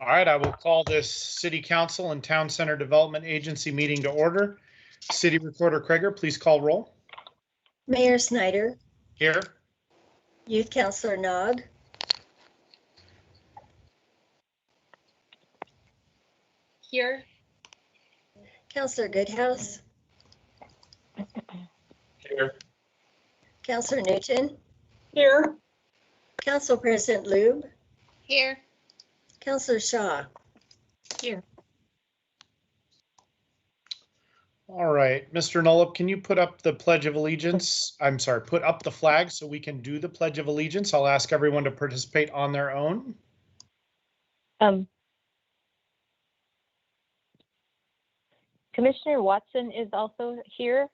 All right, I will call this City Council and Town Center Development Agency meeting to order. City Recorder Kreger, please call roll. Mayor Snyder. Here. Youth Councilor Nog. Here. Councilor Goodhouse. Here. Councilor Newton. Here. Council President Lube. Here. Councilor Shaw. Here. All right, Mr. Nolop, can you put up the Pledge of Allegiance? I'm sorry, put up the flag so we can do the Pledge of Allegiance. I'll ask everyone to participate on their own. Commissioner Watson is also here.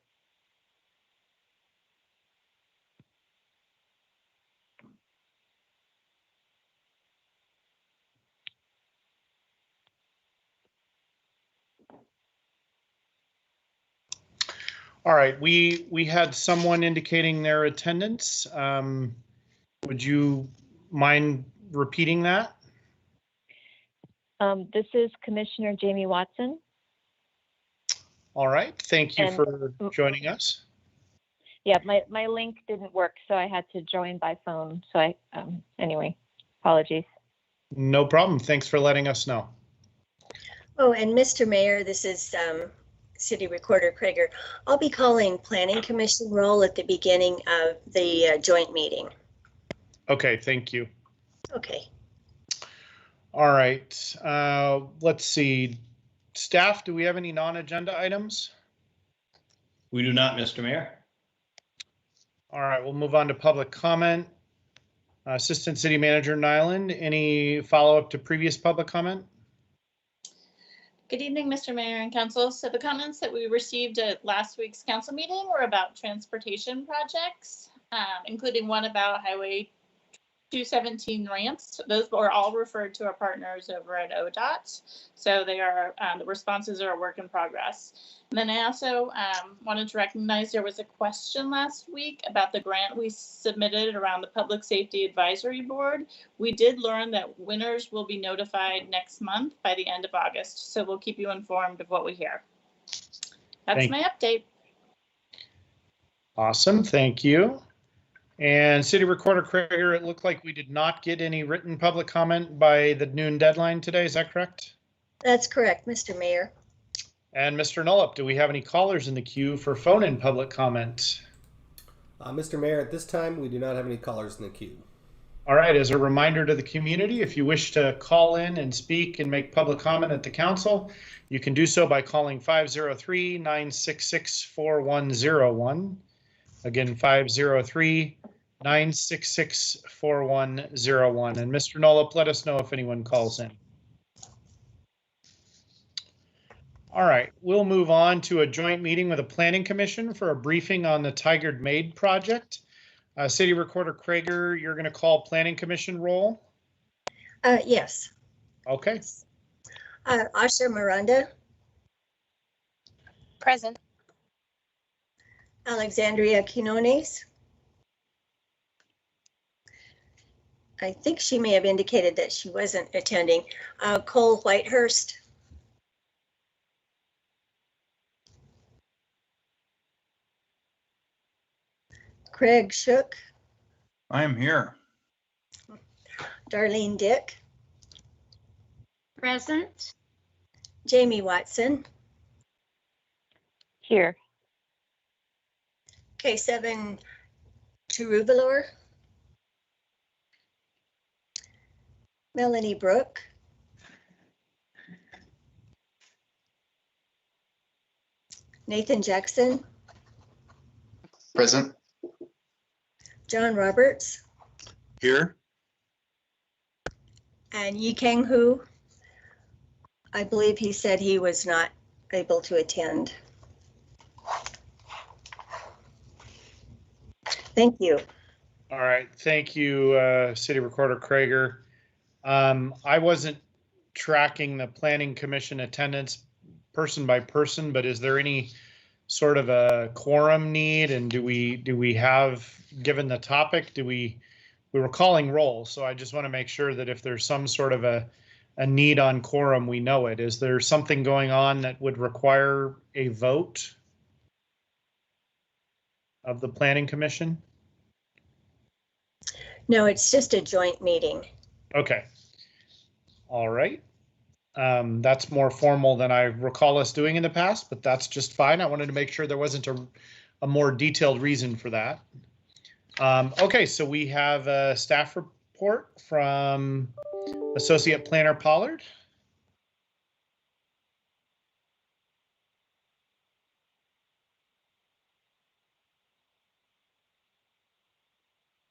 All right, we had someone indicating their attendance. Would you mind repeating that? This is Commissioner Jamie Watson. All right, thank you And- for joining us. Yeah, my link didn't work, so I had to join by phone. So anyway, apologies. No problem. Thanks for letting us know. Oh, and Mr. Mayor, this is City Recorder Kreger. I'll be calling Planning Commission roll at the beginning of the joint meeting. Okay, thank you. Okay. All right, let's see. Staff, do we have any non-agenda items? We do not, Mr. Mayor. All right, we'll move on to public comment. Assistant City Manager Nyland, any follow-up to previous public comment? Good evening, Mr. Mayor and Council. So the comments that we received at last week's council meeting were about transportation projects, including one about Highway 217 ramps. Those were all referred to our partners over at ODOT. So they are, the responses are a work in progress. And then I also wanted to recognize there was a question last week about the grant we submitted around the Public Safety Advisory Board. We did learn that winners will be notified next month by the end of August. So we'll keep you informed of what we hear. That's my update. Awesome, thank you. And City Recorder Kreger, it looked like we did not get any written public comment by the noon deadline today, is that correct? That's correct, Mr. Mayor. And Mr. Nolop, do we have any callers in the queue for phone-in public comment? Mr. Mayor, at this time, we do not have any callers in the queue. All right, as a reminder to the community, if you wish to call in and speak and make public comment at the council, you can do so by calling 503-966-4101. Again, 503-966-4101. And Mr. Nolop, let us know if anyone calls in. All right, we'll move on to a joint meeting with the Planning Commission for a briefing on the Tigard Maid project. City Recorder Kreger, you're going to call Planning Commission roll? Yes. Okay. Asha Miranda. Present. Alexandria Quinones. I think she may have indicated that she wasn't attending. Cole Whitehurst. Craig Shook. I am here. Darlene Dick. Present. Jamie Watson. Here. K7 Cheruvalor. Melanie Brooke. Nathan Jackson. Present. John Roberts. Here. And Yi Kang Hu. I believe he said he was not able to attend. Thank you. All right, thank you, City Recorder Kreger. I wasn't tracking the Planning Commission attendance person by person, but is there any sort of a quorum need? And do we have, given the topic, we were calling roll, so I just want to make sure that if there's some sort of a a need on quorum, we know it. Is there something going on that would require a vote of the Planning Commission? No, it's just a joint meeting. Okay. All right. That's more formal than I recall us doing in the past, but that's just fine. I wanted to make sure there wasn't a more detailed reason for that. Okay, so we have a staff report from Associate Planner Pollard.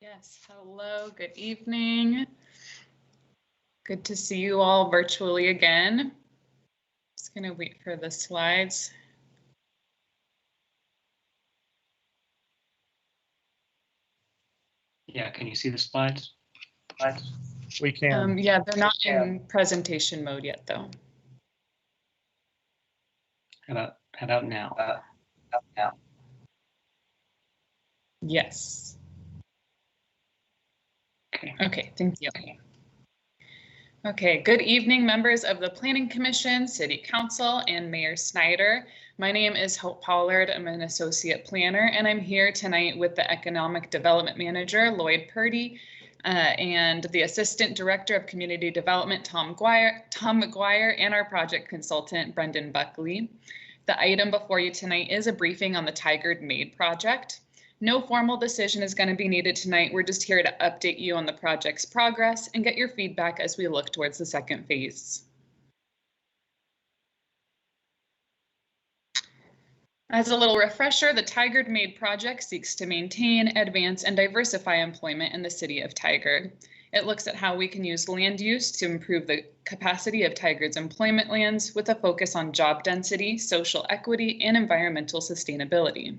Yes, hello, good evening. Good to see you all virtually again. Just gonna wait for the slides. Yeah, can you see the slides? We can. Yeah, they're not in presentation mode yet, though. How about now? Yes. Okay. Okay, thank you. Okay, good evening, members of the Planning Commission, City Council, and Mayor Snyder. My name is Hope Pollard. I'm an associate planner, and I'm here tonight with the Economic Development Manager, Lloyd Purdy, and the Assistant Director of Community Development, Tom McGuire, and our project consultant, Brendan Buckley. The item before you tonight is a briefing on the Tigard Maid project. No formal decision is going to be needed tonight. We're just here to update you on the project's progress and get your feedback as we look towards the second phase. As a little refresher, the Tigard Maid project seeks to maintain, advance, and diversify employment in the city of Tigard. It looks at how we can use land use to improve the capacity of Tigard's employment lands with a focus on job density, social equity, and environmental sustainability.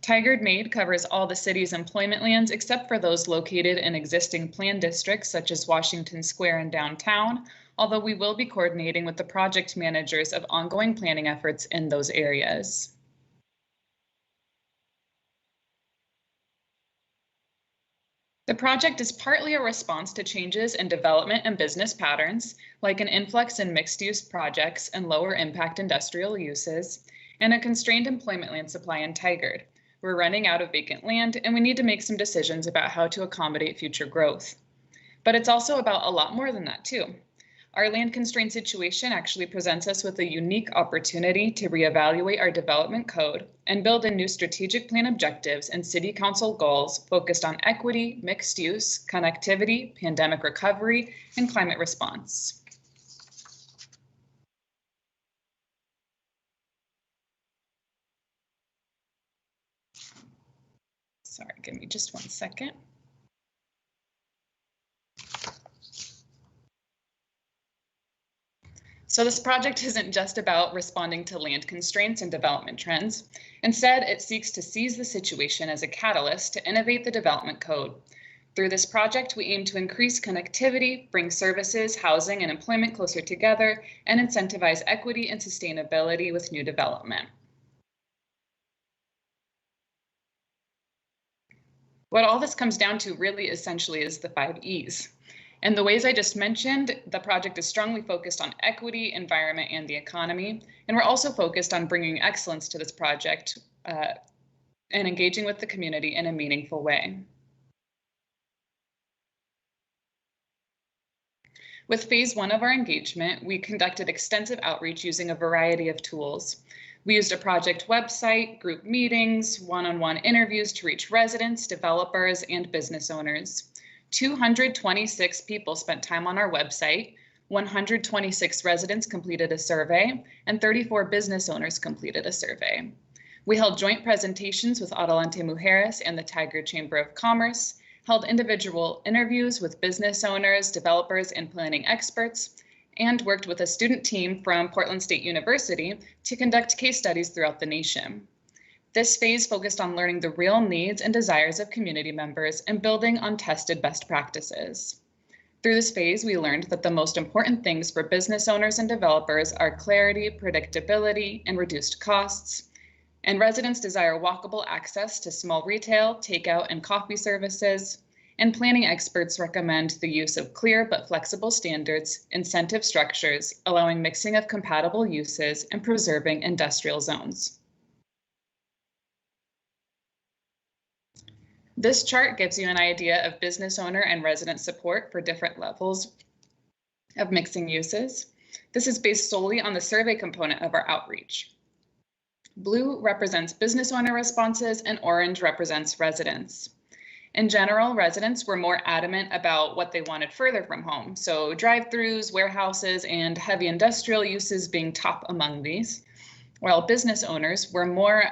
Tigard Maid covers all the city's employment lands except for those located in existing plan districts such as Washington Square and downtown, although we will be coordinating with the project managers of ongoing planning efforts in those areas. The project is partly a response to changes in development and business patterns, like an influx in mixed-use projects and lower impact industrial uses, and a constrained employment land supply in Tigard. We're running out of vacant land, and we need to make some decisions about how to accommodate future growth. But it's also about a lot more than that, too. Our land constraint situation actually presents us with a unique opportunity to reevaluate our development code and build in new strategic plan objectives and city council goals focused on equity, mixed use, connectivity, pandemic recovery, and climate response. Sorry, give me just 1 second. So this project isn't just about responding to land constraints and development trends. Instead, it seeks to seize the situation as a catalyst to innovate the development code. Through this project, we aim to increase connectivity, bring services, housing, and employment closer together, and incentivize equity and sustainability with new development. What all this comes down to really essentially is the 5 E's. And the ways I just mentioned, the project is strongly focused on equity, environment, and the economy. And we're also focused on bringing excellence to this project and engaging with the community in a meaningful way. With phase 1 of our engagement, we conducted extensive outreach using a variety of tools. We used a project website, group meetings, one-on-one interviews to reach residents, developers, and business owners. 226 people spent time on our website, 126 residents completed a survey, and 34 business owners completed a survey. We held joint presentations with Adelante Mujeres and the Tigard Chamber of Commerce, held individual interviews with business owners, developers, and planning experts, and worked with a student team from Portland State University to conduct case studies throughout the nation. This phase focused on learning the real needs and desires of community members and building on tested best practices. Through this phase, we learned that the most important things for business owners and developers are clarity, predictability, and reduced costs. And residents desire walkable access to small retail, takeout, and coffee services. And planning experts recommend the use of clear but flexible standards, incentive structures, allowing mixing of compatible uses and preserving industrial zones. This chart gives you an idea of business owner and resident support for different levels of mixing uses. This is based solely on the survey component of our outreach. Blue represents business owner responses and orange represents residents. In general, residents were more adamant about what they wanted further from home. So drive-throughs, warehouses, and heavy industrial uses being top among these, while business owners were more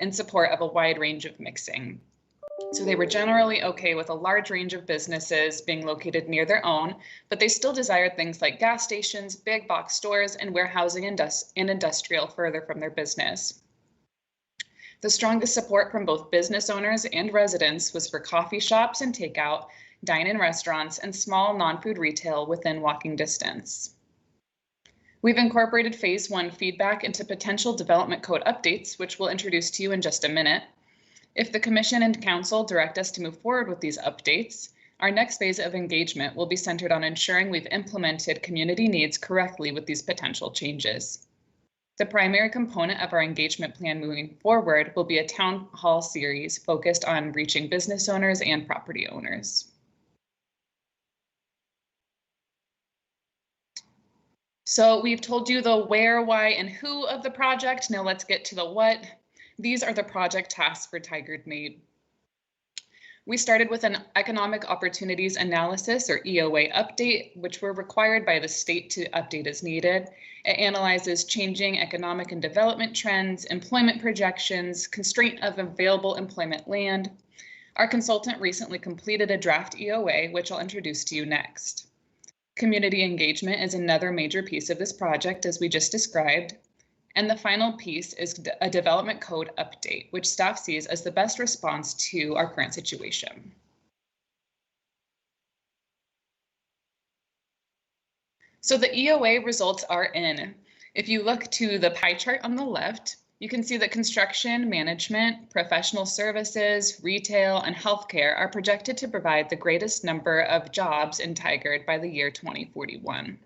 in support of a wide range of mixing. So they were generally okay with a large range of businesses being located near their own, but they still desired things like gas stations, big box stores, and warehousing and industrial further from their business. The strongest support from both business owners and residents was for coffee shops and takeout, dine-in restaurants, and small non-food retail within walking distance. We've incorporated phase 1 feedback into potential development code updates, which we'll introduce to you in just a minute. If the Commission and Council direct us to move forward with these updates, our next phase of engagement will be centered on ensuring we've implemented community needs correctly with these potential changes. The primary component of our engagement plan moving forward will be a town hall series focused on reaching business owners and property owners. So we've told you the where, why, and who of the project. Now let's get to the what. These are the project tasks for Tigard Made. We started with an economic opportunities analysis, or EOA, update, which were required by the state to update as needed. It analyzes changing economic and development trends, employment projections, constraint of available employment land. Our consultant recently completed a draft EOA, which I'll introduce to you next. Community engagement is another major piece of this project, as we just described. And the final piece is a development code update, which staff sees as the best response to our current situation. So the EOA results are in. If you look to the pie chart on the left, you can see that construction, management, professional services, retail, and healthcare are projected to provide the greatest number of jobs in Tigard by the year 2041.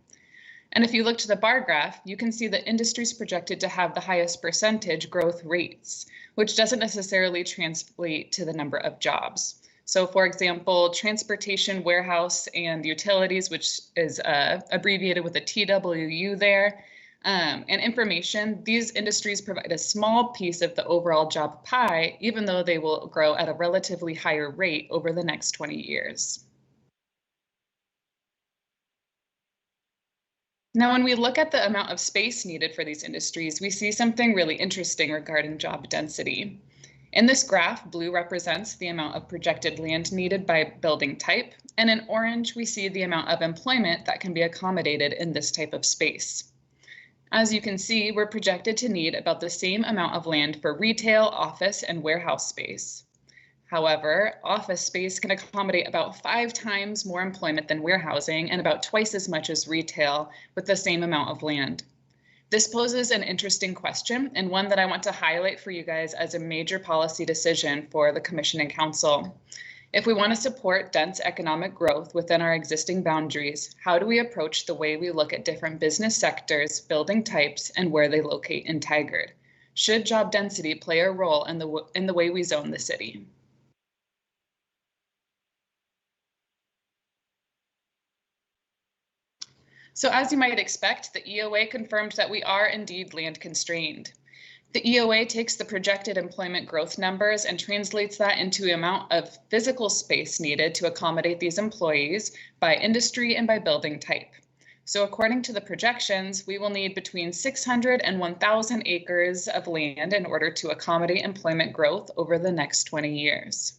And if you look to the bar graph, you can see that industries projected to have the highest percentage growth rates, which doesn't necessarily translate to the number of jobs. So for example, transportation, warehouse, and utilities, which is abbreviated with a TWU there, and information, these industries provide a small piece of the overall job pie, even though they will grow at a relatively higher rate over the next 20 years. Now, when we look at the amount of space needed for these industries, we see something really interesting regarding job density. In this graph, blue represents the amount of projected land needed by building type, and in orange, we see the amount of employment that can be accommodated in this type of space. As you can see, we're projected to need about the same amount of land for retail, office, and warehouse space. However, office space can accommodate about 5 times more employment than warehousing and about twice as much as retail with the same amount of land. This poses an interesting question and one that I want to highlight for you guys as a major policy decision for the Commission and Council. If we want to support dense economic growth within our existing boundaries, how do we approach the way we look at different business sectors, building types, and where they locate in Tigard? Should job density play a role in the way we zone the city? So as you might expect, the EOA confirmed that we are indeed land constrained. The EOA takes the projected employment growth numbers and translates that into the amount of physical space needed to accommodate these employees by industry and by building type. So according to the projections, we will need between 600 and 1,000 acres of land in order to accommodate employment growth over the next 20 years.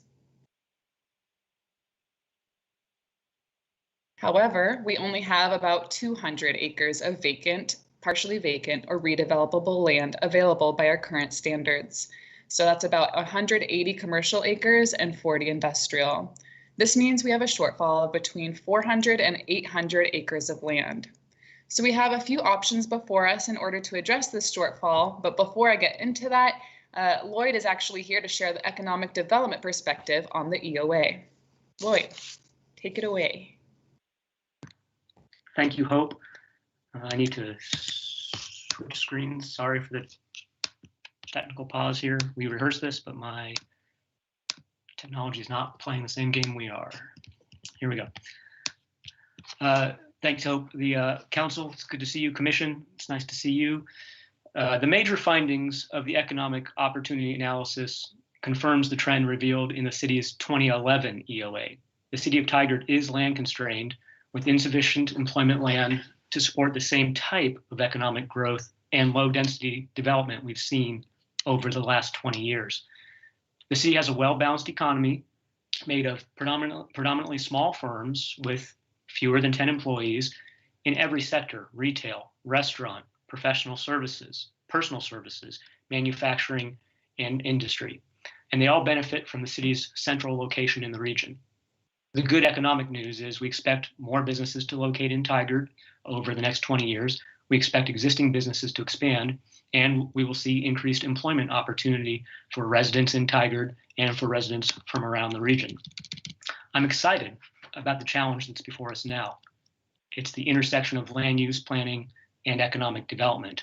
However, we only have about 200 acres of vacant, partially vacant, or redevelopable land available by our current standards. So that's about 180 commercial acres and 40 industrial. This means we have a shortfall of between 400 and 800 acres of land. So we have a few options before us in order to address this shortfall, but before I get into that, Lloyd is actually here to share the economic development perspective on the EOA. Lloyd, take it away. Thank you, Hope. I need to switch screens. Sorry for the technical pause here. We rehearsed this, but my technology is not playing the same game we are. Here we go. Thanks, Hope. The council, it's good to see you. Commission, it's nice to see you. The major findings of the economic opportunity analysis confirms the trend revealed in the city's 2011 EOA. The city of Tigard is land constrained with insufficient employment land to support the same type of economic growth and low density development we've seen over the last 20 years. The city has a well-balanced economy made of predominantly small firms with fewer than 10 employees in every sector: retail, restaurant, professional services, personal services, manufacturing, and industry. And they all benefit from the city's central location in the region. The good economic news is we expect more businesses to locate in Tigard over the next 20 years. We expect existing businesses to expand, and we will see increased employment opportunity for residents in Tigard and for residents from around the region. I'm excited about the challenge that's before us now. It's the intersection of land use planning and economic development.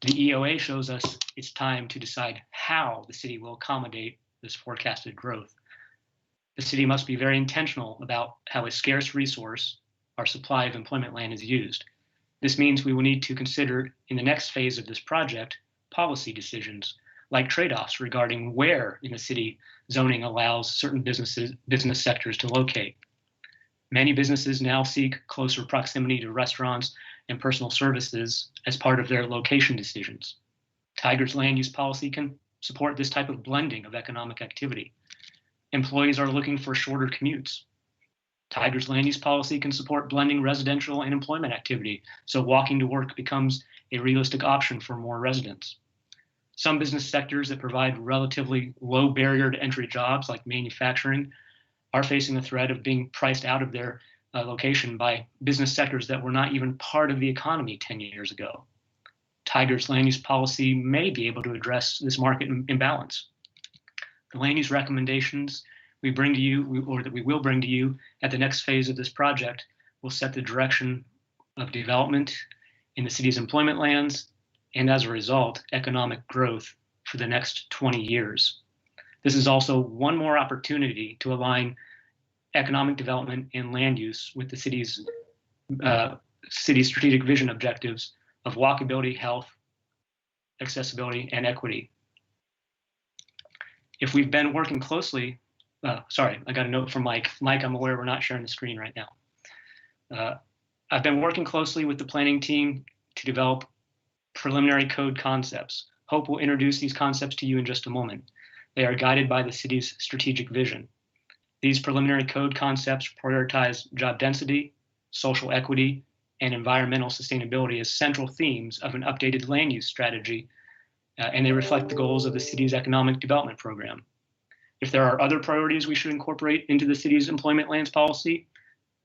The EOA shows us it's time to decide how the city will accommodate this forecasted growth. The city must be very intentional about how a scarce resource, our supply of employment land, is used. This means we will need to consider, in the next phase of this project, policy decisions like trade-offs regarding where in the city zoning allows certain business sectors to locate. Many businesses now seek closer proximity to restaurants and personal services as part of their location decisions. Tigard's land use policy can support this type of blending of economic activity. Employees are looking for shorter commutes. Tigard's land use policy can support blending residential and employment activity, so walking to work becomes a realistic option for more residents. Some business sectors that provide relatively low barrier to entry jobs, like manufacturing, are facing the threat of being priced out of their location by business sectors that were not even part of the economy 10 years ago. Tigard's land use policy may be able to address this market imbalance. The land use recommendations we bring to you, or that we will bring to you at the next phase of this project, will set the direction of development in the city's employment lands, and as a result, economic growth for the next 20 years. This is also one more opportunity to align economic development and land use with the city's strategic vision objectives of walkability, health, accessibility, and equity. If we've been working closely, sorry, I got a note from Mike. Mike, I'm aware we're not sharing the screen right now. I've been working closely with the planning team to develop preliminary code concepts. Hope will introduce these concepts to you in just a moment. They are guided by the city's strategic vision. These preliminary code concepts prioritize job density, social equity, and environmental sustainability as central themes of an updated land use strategy, and they reflect the goals of the city's economic development program. If there are other priorities we should incorporate into the city's employment lands policy,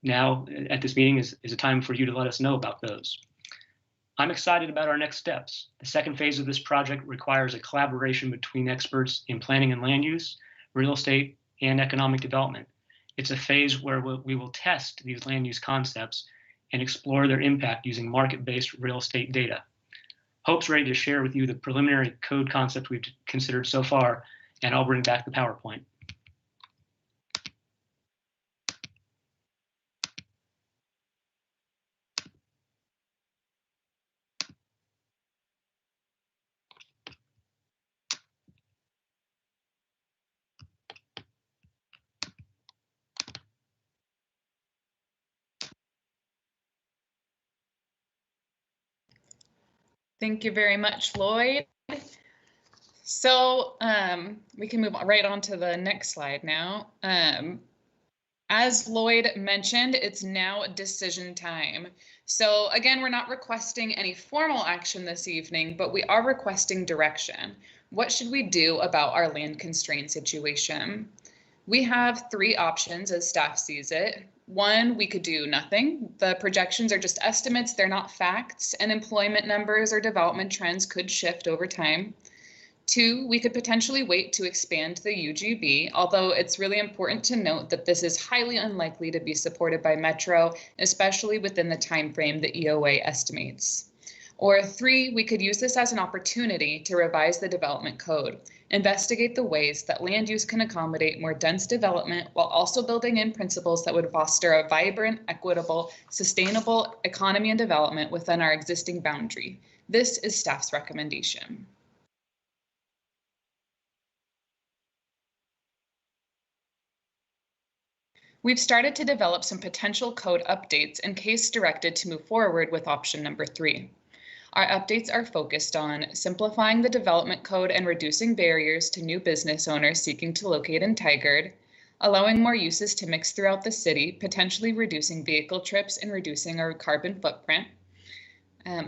now at this meeting is a time for you to let us know about those. I'm excited about our next steps. The second phase of this project requires a collaboration between experts in planning and land use, real estate, and economic development. It's a phase where we will test these land use concepts and explore their impact using market-based real estate data. Hope's ready to share with you the preliminary code concept we've considered so far, and I'll bring back the PowerPoint. Thank you very much, Lloyd. So we can move right on to the next slide now. As Lloyd mentioned, it's now decision time. So again, we're not requesting any formal action this evening, but we are requesting direction. What should we do about our land constraint situation? We have three options as staff sees it. One, we could do nothing. The projections are just estimates, they're not facts, and employment numbers or development trends could shift over time. 2, we could potentially wait to expand the UGB, although it's really important to note that this is highly unlikely to be supported by Metro, especially within the time frame the EOA estimates. Or 3, we could use this as an opportunity to revise the development code, investigate the ways that land use can accommodate more dense development while also building in principles that would foster a vibrant, equitable, sustainable economy and development within our existing boundary. This is staff's recommendation. We've started to develop some potential code updates in case directed to move forward with option number 3. Our updates are focused on simplifying the development code and reducing barriers to new business owners seeking to locate in Tigard, allowing more uses to mix throughout the city, potentially reducing vehicle trips and reducing our carbon footprint,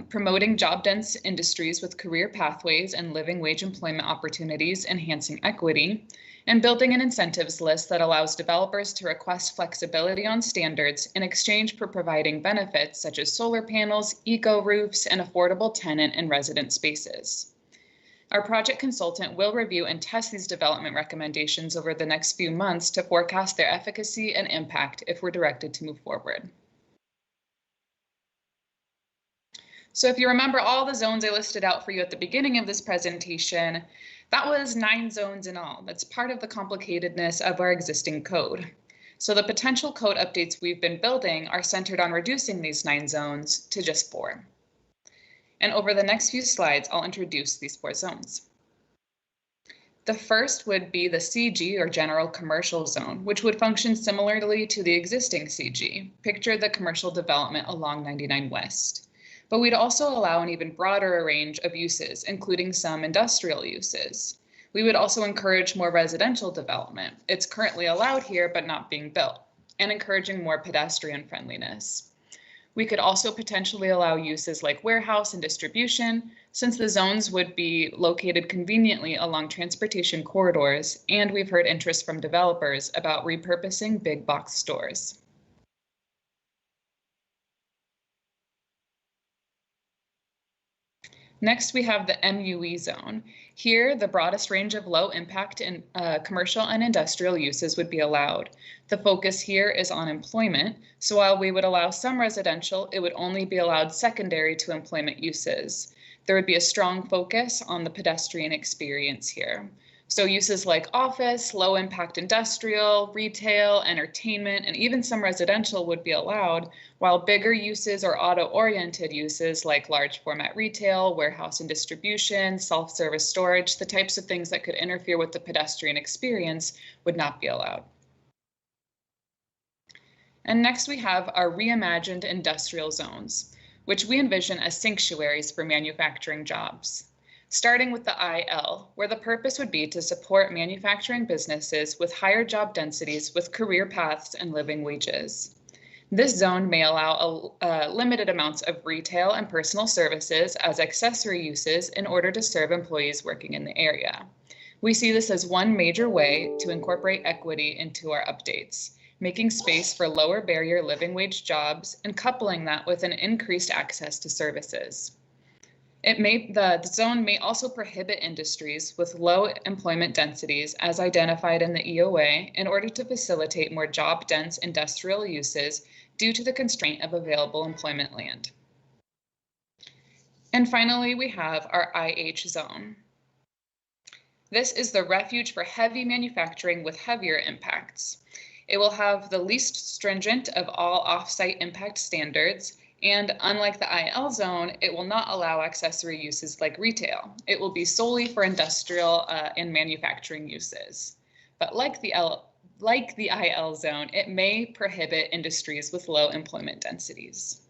promoting job-dense industries with career pathways and living wage employment opportunities, enhancing equity, and building an incentives list that allows developers to request flexibility on standards in exchange for providing benefits such as solar panels, eco roofs, and affordable tenant and resident spaces. Our project consultant will review and test these development recommendations over the next few months to forecast their efficacy and impact if we're directed to move forward. So if you remember all the zones I listed out for you at the beginning of this presentation, that was 9 zones in all. That's part of the complicatedness of our existing code. So the potential code updates we've been building are centered on reducing these 9 zones to just 4. And over the next few slides, I'll introduce these 4 zones. The first would be the CG, or General Commercial Zone, which would function similarly to the existing CG. Picture the commercial development along 99 West. But we'd also allow an even broader range of uses, including some industrial uses. We would also encourage more residential development. It's currently allowed here, but not being built, and encouraging more pedestrian friendliness. We could also potentially allow uses like warehouse and distribution, since the zones would be located conveniently along transportation corridors, and we've heard interest from developers about repurposing big box stores. Next, we have the MUE zone. Here, the broadest range of low impact in commercial and industrial uses would be allowed. The focus here is on employment, so while we would allow some residential, it would only be allowed secondary to employment uses. There would be a strong focus on the pedestrian experience here. So uses like office, low impact industrial, retail, entertainment, and even some residential would be allowed, while bigger uses or auto-oriented uses like large format retail, warehouse and distribution, self-service storage, the types of things that could interfere with the pedestrian experience would not be allowed. And next we have our reimagined industrial zones, which we envision as sanctuaries for manufacturing jobs. Starting with the IL, where the purpose would be to support manufacturing businesses with higher job densities with career paths and living wages. This zone may allow limited amounts of retail and personal services as accessory uses in order to serve employees working in the area. We see this as one major way to incorporate equity into our updates, making space for lower barrier living wage jobs and coupling that with an increased access to services. The zone may also prohibit industries with low employment densities as identified in the EOA in order to facilitate more job-dense industrial uses due to the constraint of available employment land. And finally, we have our IH zone. This is the refuge for heavy manufacturing with heavier impacts. It will have the least stringent of all off-site impact standards, and unlike the IL zone, it will not allow accessory uses like retail. It will be solely for industrial and manufacturing uses. But like the IL zone, it may prohibit industries with low employment densities.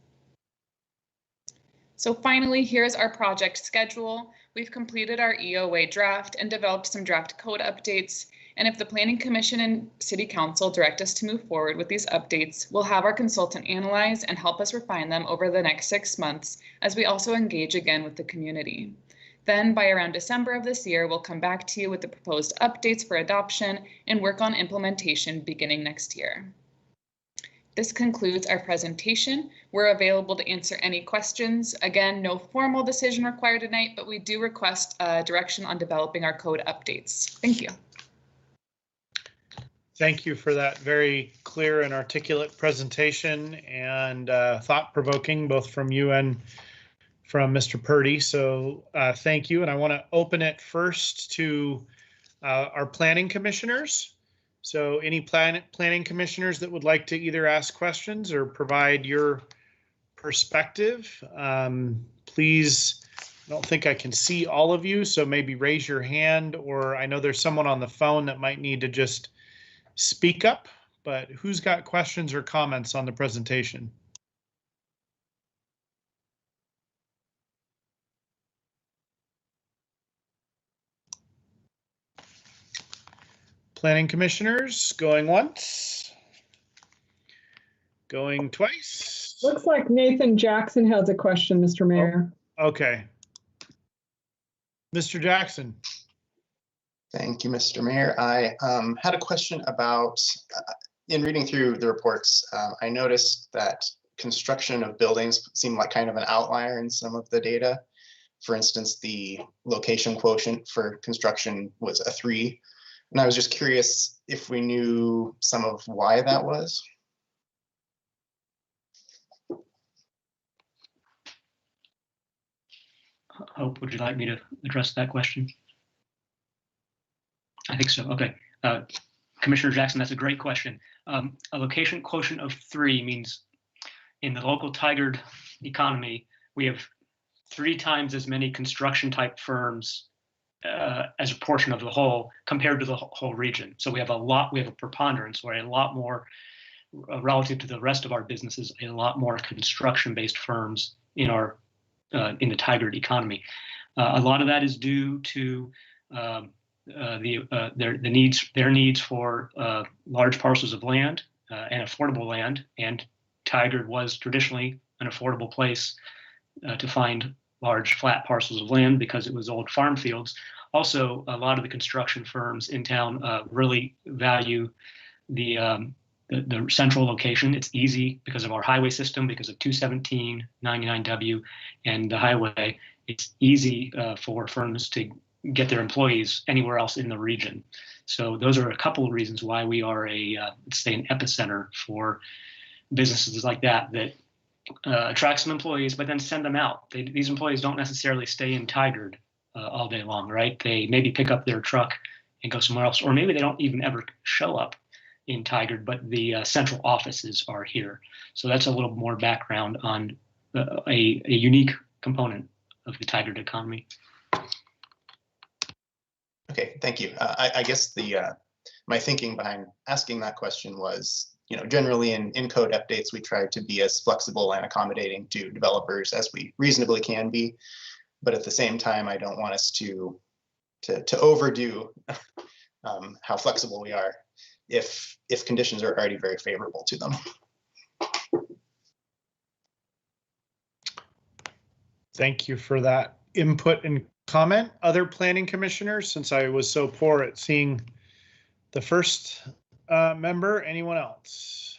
So finally, here's our project schedule. We've completed our EOA draft and developed some draft code updates. And if the Planning Commission and City Council direct us to move forward with these updates, we'll have our consultant analyze and help us refine them over the next 6 months as we also engage again with the community. Then by around December of this year, we'll come back to you with the proposed updates for adoption and work on implementation beginning next year. This concludes our presentation. We're available to answer any questions. Again, no formal decision required tonight, but we do request direction on developing our code updates. Thank you. Thank you for that very clear and articulate presentation and thought-provoking, both from you and from Mr. Purdy. So thank you. And I want to open it first to our planning commissioners. So any planning commissioners that would like to either ask questions or provide your perspective, please, I don't think I can see all of you, so maybe raise your hand, or I know there's someone on the phone that might need to just speak up, but who's got questions or comments on the presentation? Planning commissioners, going once, going twice. Looks like Nathan Jackson has a question, Mr. Mayor. Okay. Mr. Jackson. Thank you, Mr. Mayor. I had a question about, in reading through the reports, I noticed that construction of buildings seemed like kind of an outlier in some of the data. For instance, the location quotient for construction was a 3. And I was just curious if we knew some of why that was. Hope, would you like me to address that question? I think so. Okay. Commissioner Jackson, that's a great question. A location quotient of 3 means in the local Tigard economy, we have 3 times as many construction type firms as a portion of the whole compared to the whole region. So we have a preponderance, or a lot more relative to the rest of our businesses, a lot more construction based firms in the Tigard economy. A lot of that is due to their needs for large parcels of land and affordable land. And Tigard was traditionally an affordable place to find large flat parcels of land because it was old farm fields. Also, a lot of the construction firms in town really value the central location. It's easy because of our highway system, because of 217, 99W, and the highway. It's easy for firms to get their employees anywhere else in the region. So those are a couple of reasons why we are let's say an epicenter for businesses like that attract some employees, but then send them out. These employees don't necessarily stay in Tigard all day long, right? They maybe pick up their truck and go somewhere else, or maybe they don't even ever show up in Tigard, but the central offices are here. So that's a little more background on a unique component of the Tigard economy. Okay, thank you. I guess my thinking behind asking that question was, generally in code updates, we try to be as flexible and accommodating to developers as we reasonably can be. But at the same time, I don't want us to overdo how flexible we are if conditions are already very favorable to them. Thank you for that input and comment. Other planning commissioners, since I was so poor at seeing the first member, anyone else?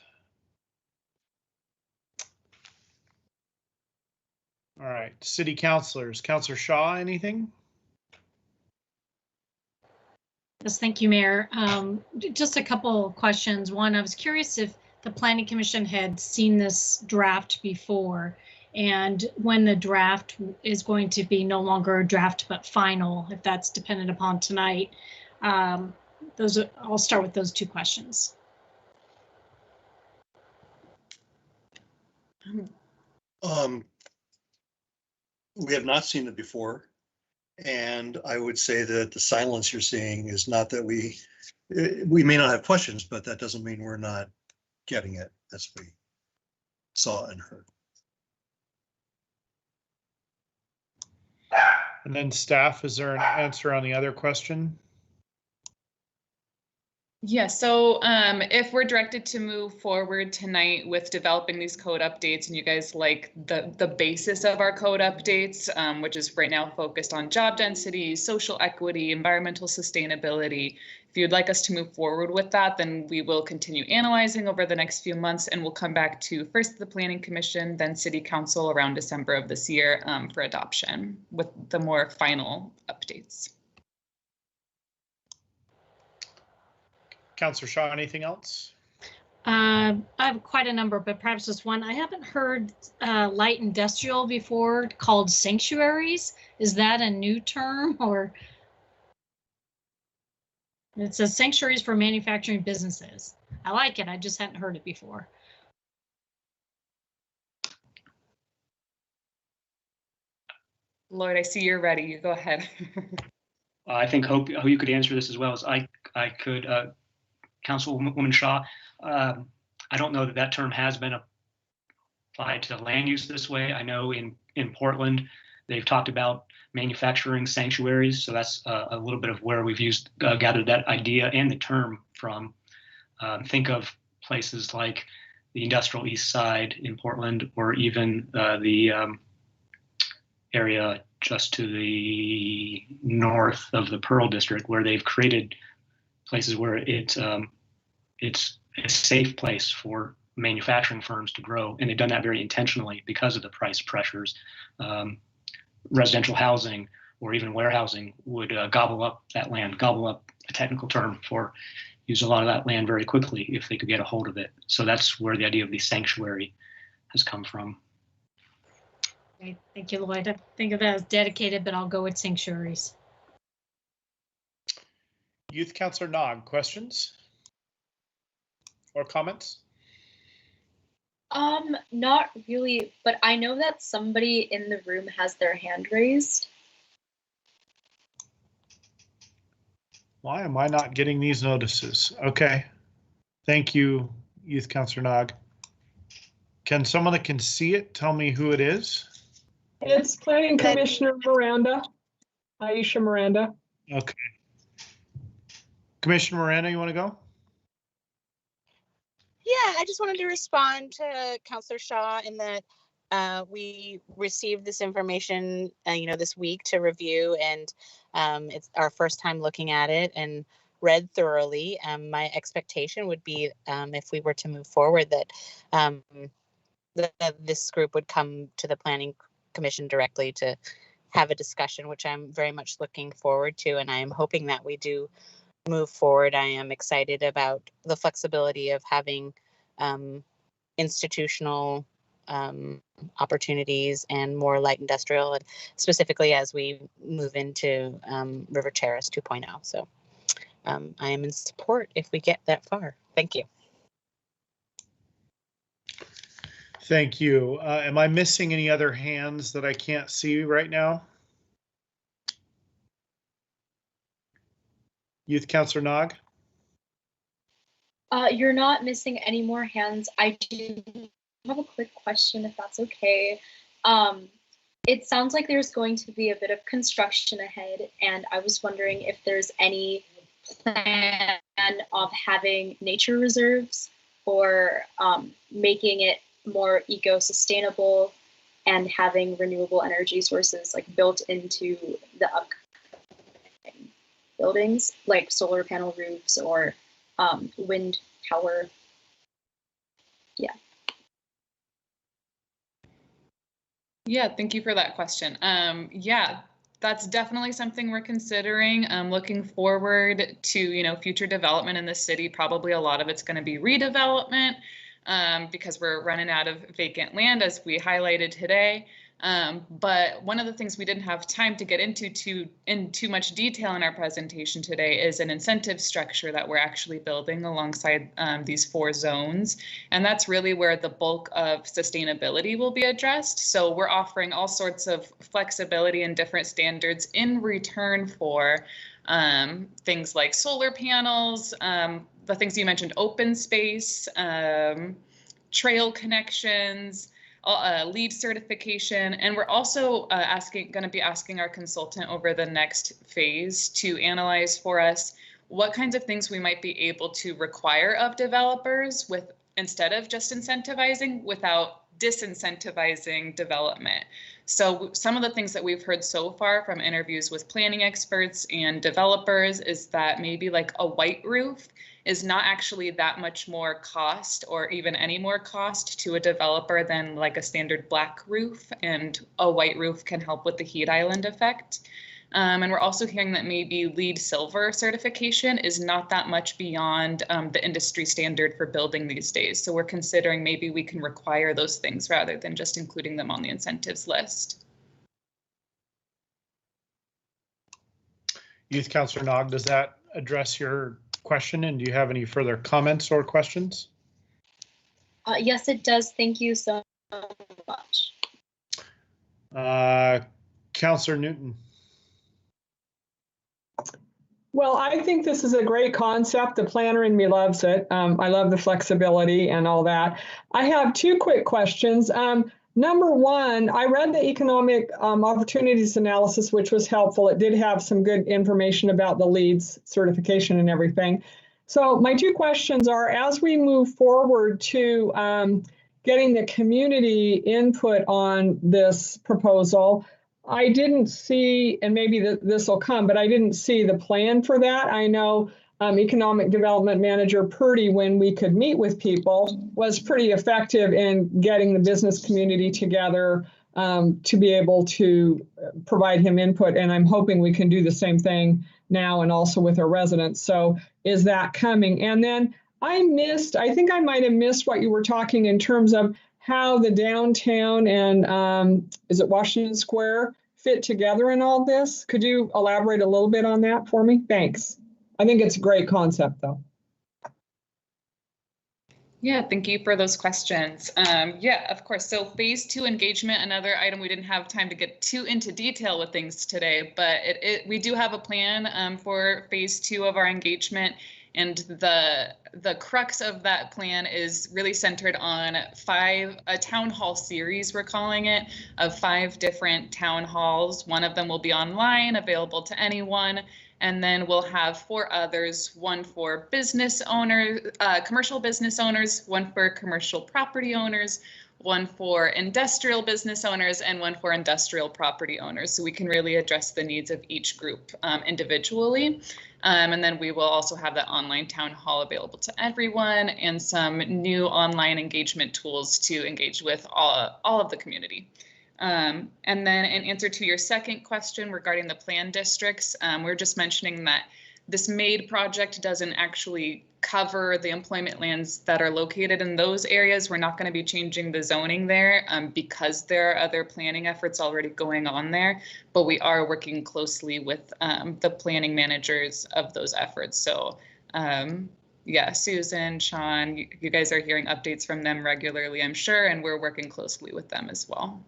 All right, city councilors. Councilor Shaw, anything? Yes, thank you, Mayor. Just a couple questions. One, I was curious if the Planning Commission had seen this draft before, and when the draft is going to be no longer a draft but final, if that's dependent upon tonight. I'll start with those 2 questions. We have not seen it before, and I would say that the silence you're seeing is not that we may not have questions, but that doesn't mean we're not getting it as we saw and heard. And then staff, is there an answer on the other question? Yeah, so if we're directed to move forward tonight with developing these code updates and you guys like the basis of our code updates, which is right now focused on job density, social equity, environmental sustainability, if you'd like us to move forward with that, then we will continue analyzing over the next few months and we'll come back to first the Planning Commission, then City Council around December of this year for adoption with the more final updates. Councillor Shaw, anything else? I have quite a number, but perhaps just one. I haven't heard light industrial before called sanctuaries. Is that a new term, or? It says sanctuaries for manufacturing businesses. I like it. I just hadn't heard it before. Lloyd, I see you're ready. You go ahead. I think hope you could answer this as well as I could. Councilwoman Shaw, I don't know that that term has been applied to land use this way. I know in Portland, they've talked about manufacturing sanctuaries. So that's a little bit of where we've gathered that idea and the term from. Think of places like the Industrial East Side in Portland, or even the area just to the north of the Pearl District, where they've created places where it's a safe place for manufacturing firms to grow, and they've done that very intentionally because of the price pressures. Residential housing or even warehousing would gobble up that land, gobble up a technical term for use a lot of that land very quickly if they could get a hold of it. So that's where the idea of the sanctuary has come from. Okay, thank you, Lloyd. I think of that as dedicated, but I'll go with sanctuaries. Youth Councillor Nog, questions or comments? Not really, but I know that somebody in the room has their hand raised. Why am I not getting these notices? Okay. Thank you, Youth Councillor Nog. Can someone that can see it tell me who it is? It's Planning Commissioner Miranda, Aisha Miranda. Okay. Commissioner Miranda, you want to go? Yeah, I just wanted to respond to Councillor Shaw in that we received this information, this week to review, and it's our first time looking at it and read thoroughly. My expectation would be, if we were to move forward, that this group would come to the Planning Commission directly to have a discussion, which I'm very much looking forward to, and I am hoping that we do move forward. I am excited about the flexibility of having institutional opportunities and more light industrial, and specifically as we move into River Terrace 2.0. So I am in support if we get that far. Thank you. Thank you. Am I missing any other hands that I can't see right now? Youth Councillor Nog? You're not missing any more hands. I do have a quick question, if that's okay. It sounds like there's going to be a bit of construction ahead, and I was wondering if there's any plan of having nature reserves or making it more eco-sustainable and having renewable energy sources like built into the upcoming buildings, like solar panel roofs or wind tower. Yeah. Yeah, thank you for that question. Yeah, that's definitely something we're considering. Looking forward to, future development in the city. Probably a lot of it's going to be redevelopment because we're running out of vacant land, as we highlighted today. But one of the things we didn't have time to get into in too much detail in our presentation today is an incentive structure that we're actually building alongside these 4 zones. And that's really where the bulk of sustainability will be addressed. So we're offering all sorts of flexibility and different standards in return for things like solar panels, the things you mentioned, open space, trail connections, LEED certification, and we're also going to be asking our consultant over the next phase to analyze for us what kinds of things we might be able to require of developers with instead of just incentivizing without disincentivizing development. So some of the things that we've heard so far from interviews with planning experts and developers is that maybe like a white roof is not actually that much more cost or even any more cost to a developer than like a standard black roof, and a white roof can help with the heat island effect. And we're also hearing that maybe LEED Silver certification is not that much beyond the industry standard for building these days. So we're considering maybe we can require those things rather than just including them on the incentives list. Youth Councilor Nog, does that address your question? And do you have any further comments or questions? Yes, it does. Thank you so much. Councilor Newton. Well, I think this is a great concept. The planner in me loves it. I love the flexibility and all that. I have two quick questions. Number one, I read the economic opportunities analysis, which was helpful. It did have some good information about the LEEDs certification and everything. So my two questions are, as we move forward to getting the community input on this proposal, I didn't see, and maybe this will come, but I didn't see the plan for that. I know Economic Development Manager Purdy, when we could meet with people, was pretty effective in getting the business community together to be able to provide him input. And I'm hoping we can do the same thing now and also with our residents. So is that coming? And then I think I might have missed what you were talking in terms of how the downtown and is it Washington Square fit together in all this? Could you elaborate a little bit on that for me? Thanks. I think it's a great concept though. Yeah, thank you for those questions. Yeah, of course. So phase 2 engagement, another item we didn't have time to get too into detail with things today, but we do have a plan for phase 2 of our engagement. And the crux of that plan is really centered on a town hall series, we're calling it, of 5 different town halls. One of them will be online, available to anyone. And then we'll have 4 others, one for business owners, commercial business owners, one for commercial property owners, one for industrial business owners, and one for industrial property owners. So we can really address the needs of each group individually. And then we will also have that online town hall available to everyone and some new online engagement tools to engage with all of the community. And then in answer to your second question regarding the plan districts, we're just mentioning that this MADE project doesn't actually cover the employment lands that are located in those areas. We're not going to be changing the zoning there because there are other planning efforts already going on there, but we are working closely with the planning managers of those efforts. So yeah, Susan, Sean, you guys are hearing updates from them regularly, I'm sure, and we're working closely with them as well.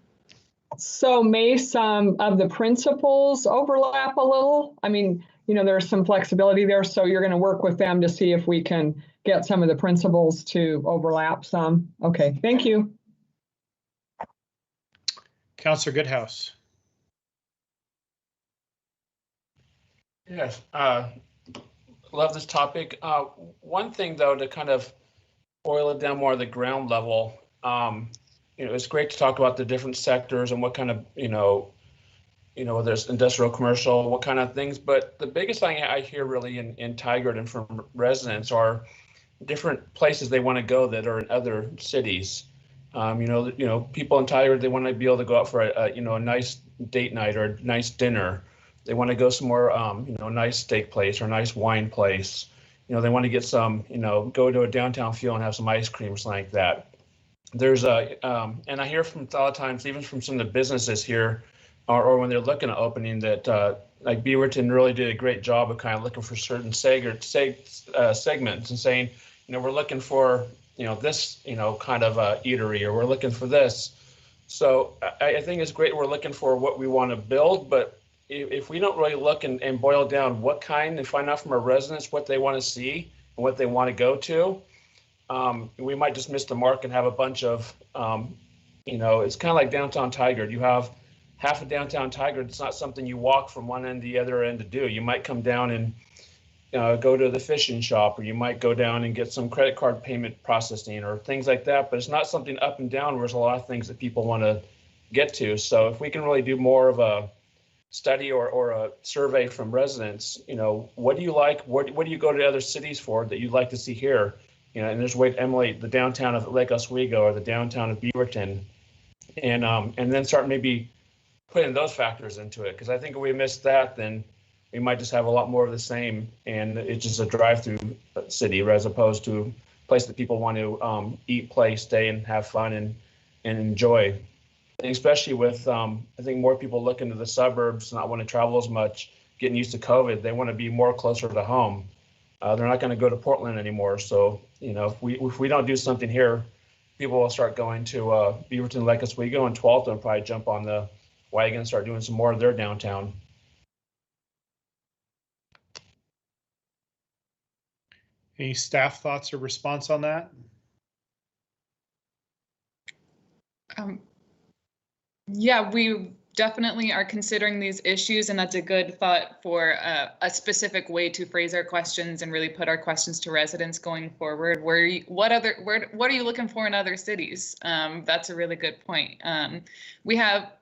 So may some of the principles overlap a little? I mean, you know, there's some flexibility there, so you're going to work with them to see if we can get some of the principles to overlap some. Okay, thank you. Councilor Goodhouse. Yes, love this topic. One thing though, to kind of boil it down more at the ground level, you know, it's great to talk about the different sectors and what kind of, you know, whether it's industrial, commercial, what kind of things. But the biggest thing I hear really in Tigard and from residents are different places they want to go that are in other cities. You know, people in Tigard, they want to be able to go out for a nice date night or a nice dinner. They want to go somewhere, a nice steak place or a nice wine place. You know, they want to get some, go to a downtown feel and have some ice cream or something like that. There's and I hear from a lot of times, even from some of the businesses here, or when they're looking at opening, that like Beaverton really did a great job of kind of looking for certain segments and saying, we're looking for, this, kind of eatery, or we're looking for this. So I think it's great. We're looking for what we want to build, but if we don't really look and boil down what kind and find out from our residents what they want to see and what they want to go to, we might just miss the mark and have a bunch of, it's kind of like downtown Tigard. You have half of downtown Tigard. It's not something you walk from one end to the other end to do. You might come down and go to the fishing shop, or you might go down and get some credit card payment processing or things like that. But it's not something up and down where there's a lot of things that people want to get to. So if we can really do more of a study or a survey from residents, what do you like? What do you go to other cities for that you'd like to see here? And there's a way to emulate the downtown of Lake Oswego or the downtown of Beaverton, and then start maybe putting those factors into it. Because I think if we miss that, then we might just have a lot more of the same, and it's just a drive-through city as opposed to a place that people want to eat, play, stay, and have fun and enjoy. And especially with, I think more people look into the suburbs, not want to travel as much, getting used to COVID. They want to be more closer to home. They're not going to go to Portland anymore. So, if we don't do something here, people will start going to Beaverton, Lake Oswego, and Tualatin, and probably jump on the wagon and start doing some more of their downtown. Any staff thoughts or response on that? Yeah, we definitely are considering these issues, and that's a good thought for a specific way to phrase our questions and really put our questions to residents going forward. What are you looking for in other cities? That's a really good point. We have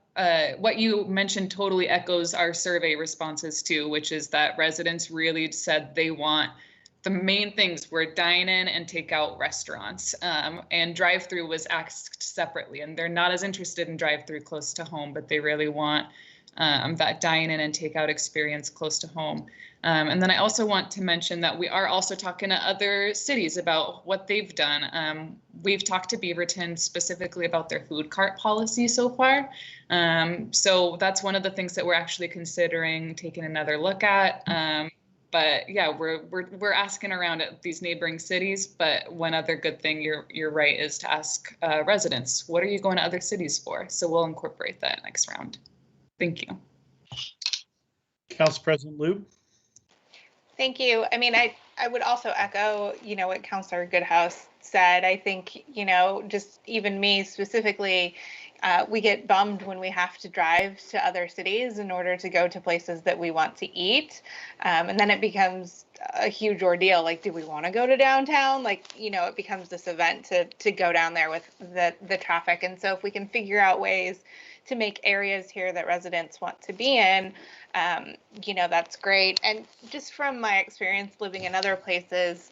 what you mentioned totally echoes our survey responses too, which is that residents really said they want the main things were dine-in and takeout restaurants, and drive-through was asked separately, and they're not as interested in drive-through close to home, but they really want that dine-in and takeout experience close to home. And then I also want to mention that we are also talking to other cities about what they've done. We've talked to Beaverton specifically about their food cart policy so far. So that's one of the things that we're actually considering taking another look at. But yeah, we're asking around at these neighboring cities. But one other good thing, you're right, is to ask residents, what are you going to other cities for? So we'll incorporate that next round. Thank you. Council President Loop. Thank you. I mean, I would also echo, what Councilor Goodhouse said. I think, just even me specifically, we get bummed when we have to drive to other cities in order to go to places that we want to eat. And then it becomes a huge ordeal. Like, do we want to go to downtown? It becomes this event to go down there with the traffic. And so if we can figure out ways to make areas here that residents want to be in, that's great. And just from my experience living in other places,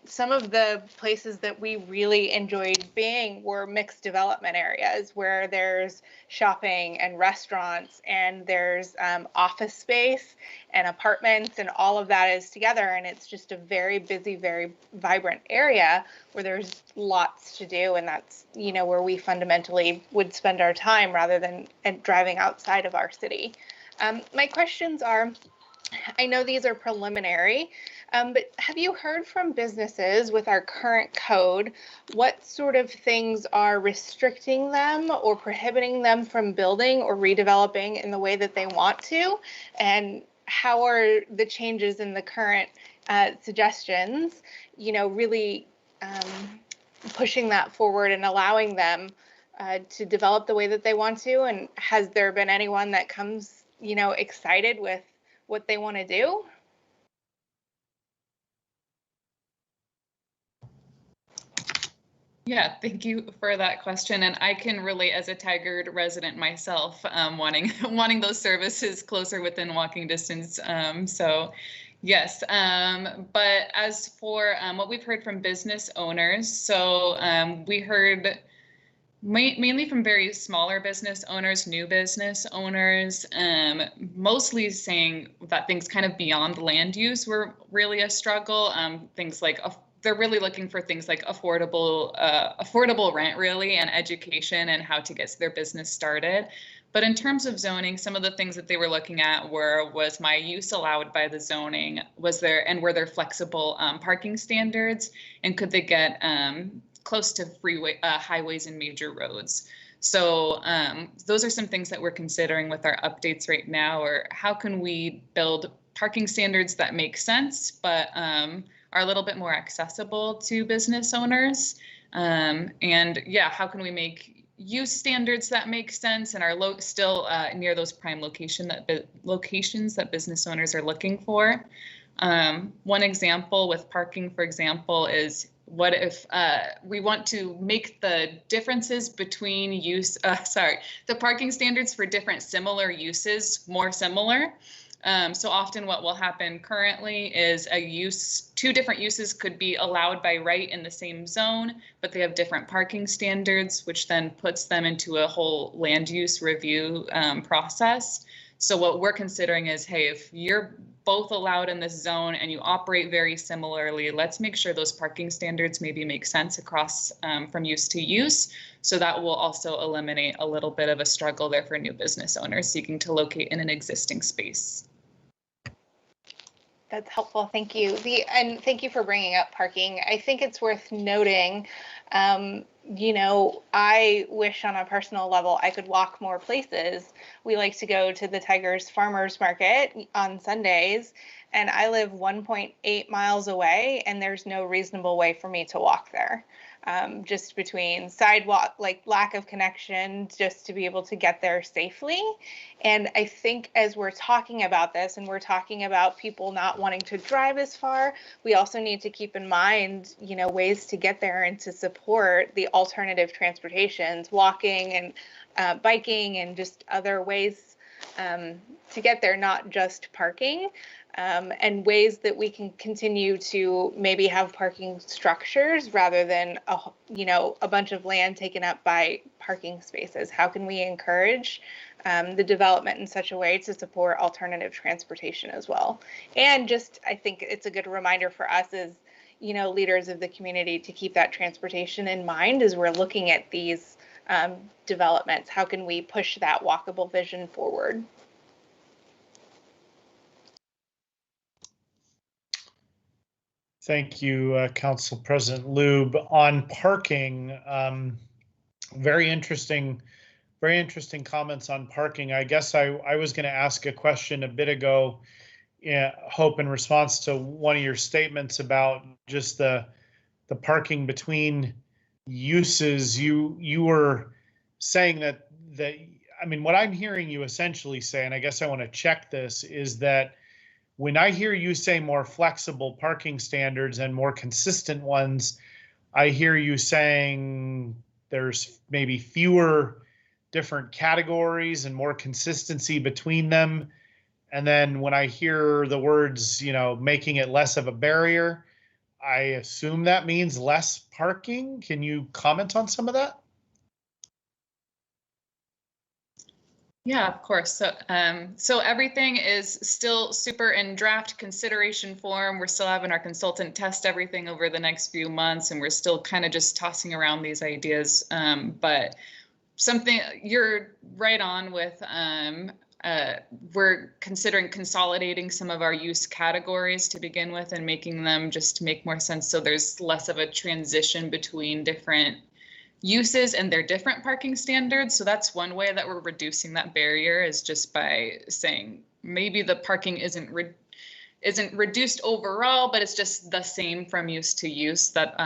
some of the places that we really enjoyed being were mixed development areas where there's shopping and restaurants and there's office space and apartments, and all of that is together. And it's just a very busy, very vibrant area where there's lots to do. And that's, where we fundamentally would spend our time rather than driving outside of our city. My questions are, I know these are preliminary, but have you heard from businesses with our current code, what sort of things are restricting them or prohibiting them from building or redeveloping in the way that they want to? And how are the changes in the current suggestions, really pushing that forward and allowing them to develop the way that they want to? And has there been anyone that comes excited with what they want to do? Yeah, thank you for that question. And I can relate as a Tigard resident myself, wanting those services closer within walking distance. So yes, but as for what we've heard from business owners, so we heard mainly from very smaller business owners, new business owners, mostly saying that things kind of beyond land use were really a struggle. Things like they're really looking for things like affordable rent, really, and education and how to get their business started. But in terms of zoning, some of the things that they were looking at was my use allowed by the zoning, were there flexible parking standards, and could they get close to highways and major roads. So those are some things that we're considering with our updates right now, or how can we build parking standards that make sense, but are a little bit more accessible to business owners? And yeah, how can we make use standards that make sense and are still near those prime locations that business owners are looking for. One example with parking, for example, is what if we want to make the differences between the parking standards for different similar uses more similar. So often what will happen currently is two different uses could be allowed by right in the same zone, but they have different parking standards, which then puts them into a whole land use review process. So what we're considering is, hey, if you're both allowed in this zone and you operate very similarly, let's make sure those parking standards maybe make sense across from use to use. So that will also eliminate a little bit of a struggle there for new business owners seeking to locate in an existing space. That's helpful. Thank you. And thank you for bringing up parking. I think it's worth noting, you know, I wish on a personal level I could walk more places. We like to go to the Tigers Farmers Market on Sundays, and I live 1.8 miles away, and there's no reasonable way for me to walk there. Just between sidewalk, like lack of connection, just to be able to get there safely. And I think as we're talking about this and we're talking about people not wanting to drive as far, we also need to keep in mind, you know, ways to get there and to support the alternative transportations, walking and biking and just other ways to get there, not just parking. And ways that we can continue to maybe have parking structures rather than a bunch of land taken up by parking spaces. How can we encourage the development in such a way to support alternative transportation as well? And just, I think it's a good reminder for us as, you know, leaders of the community to keep that transportation in mind as we're looking at these developments. How can we push that walkable vision forward? Thank you, Council President Lube. On parking, very interesting comments on parking. I guess I was going to ask a question a bit ago, Hope, in response to one of your statements about just the parking between uses. You were saying that I mean, what I'm hearing you essentially say, and I guess I want to check this, is that when I hear you say more flexible parking standards and more consistent ones, I hear you saying there's maybe fewer different categories and more consistency between them. And then when I hear the words, you know, making it less of a barrier, I assume that means less parking. Can you comment on some of that? Yeah, of course. So everything is still super in draft consideration form. We're still having our consultant test everything over the next few months, and we're still kind of just tossing around these ideas. But something you're right on with, we're considering consolidating some of our use categories to begin with and making them just make more sense, so there's less of a transition between different uses and their different parking standards. So that's one way that we're reducing that barrier, is just by saying maybe the parking isn't reduced overall, but it's just the same from use to use, that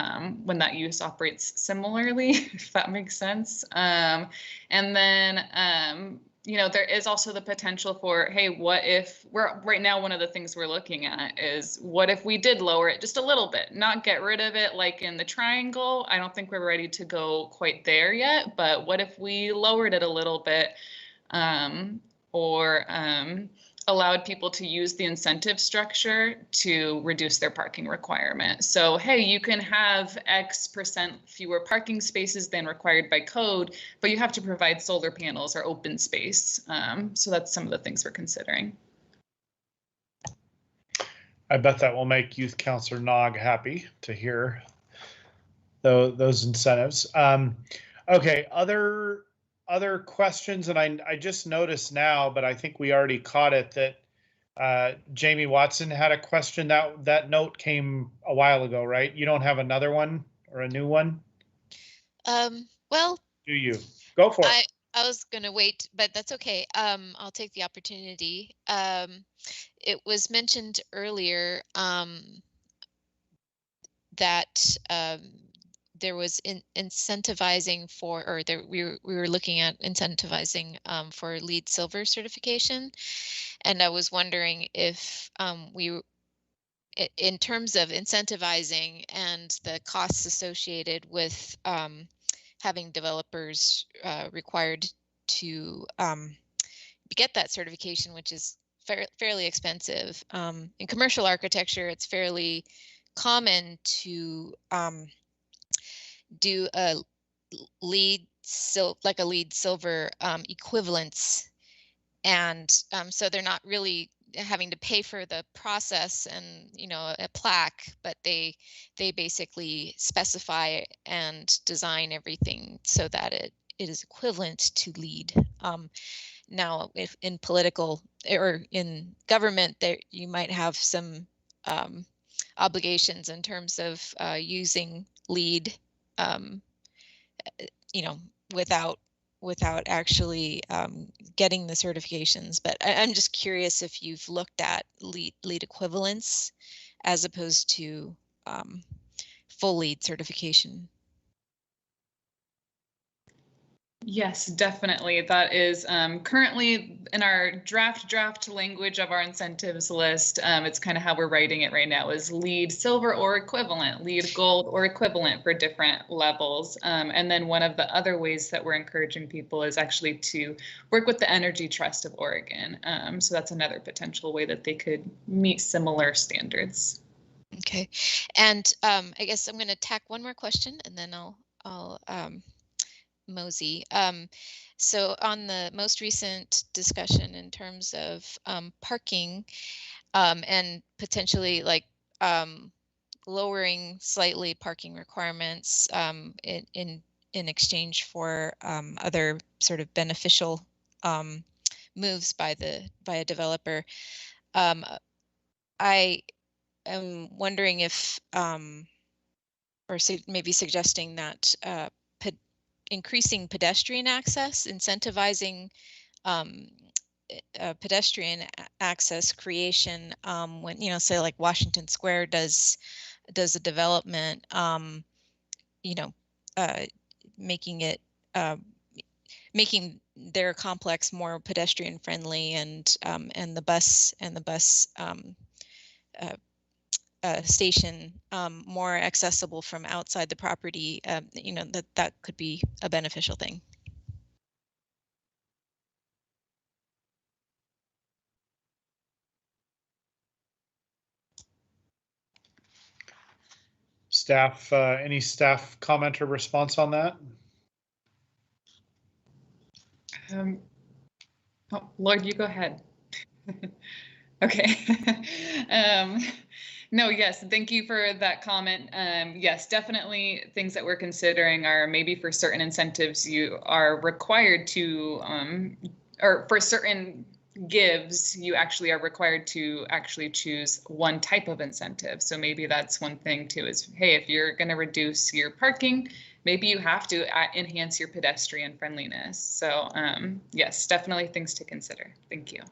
when that use operates similarly, if that makes sense. And then you know, there is also the potential for, hey, what if right now, one of the things we're looking at is, what if we did lower it just a little bit, not get rid of it like in the triangle? I don't think we're ready to go quite there yet, but what if we lowered it a little bit, or allowed people to use the incentive structure to reduce their parking requirement? So, hey, you can have X% fewer parking spaces than required by code, but you have to provide solar panels or open space. So that's some of the things we're considering. I bet that will make Youth Councilor Nog happy to hear those incentives. Okay, other questions, and I just noticed now, but I think we already caught it, that Jamie Watson had a question. That note came a while ago, right? You don't have another one or a new one? Well, do you? Go for it. I was going to wait, but that's okay. I'll take the opportunity. It was mentioned earlier that there was incentivizing for, or there we were looking at incentivizing for LEED Silver certification, and I was wondering if in terms of incentivizing and the costs associated with having developers required to get that certification, which is fairly expensive. In commercial architecture, it's fairly common to do a LEED Silver equivalence, and so they're not really having to pay for the process and a plaque, but they basically specify and design everything so that it is equivalent to LEED. Now, if in political or in government, there you might have some obligations in terms of using LEED, without actually getting the certifications. But I'm just curious if you've looked at LEED equivalence as opposed to full LEED certification. Yes, definitely. That is currently in our draft language of our incentives list. It's kind of how we're writing it right now, is LEED Silver or equivalent, LEED Gold or equivalent for different levels. And then one of the other ways that we're encouraging people is actually to work with the Energy Trust of Oregon. So that's another potential way that they could meet similar standards. Okay, and I guess I'm going to tack one more question, and then I'll mosey. So on the most recent discussion in terms of parking and potentially lowering slightly parking requirements in exchange for other sort of beneficial moves by a developer, I am wondering if maybe suggesting that increasing pedestrian access, incentivizing pedestrian access creation when, say like Washington Square does a development, making their complex more pedestrian friendly, and the bus station more accessible from outside the property, that could be a beneficial thing. Staff, any staff comment or response on that? Lloyd, you go ahead. Okay. No, yes, thank you for that comment. Yes, definitely things that we're considering are maybe for certain incentives you are required to, or for certain gives, you actually are required to actually choose one type of incentive. So maybe that's one thing too, is, hey, if you're going to reduce your parking, maybe you have to enhance your pedestrian friendliness. So yes, definitely things to consider. Thank you.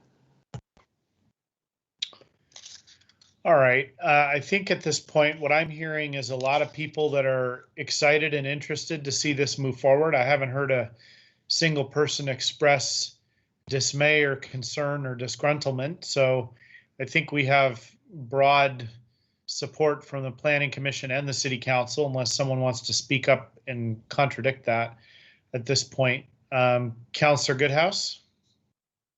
All right. I think at this point, what I'm hearing is a lot of people that are excited and interested to see this move forward. I haven't heard a single person express dismay or concern or disgruntlement. So I think we have broad support from the Planning Commission and the City Council, unless someone wants to speak up and contradict that at this point. Councillor Goodhouse?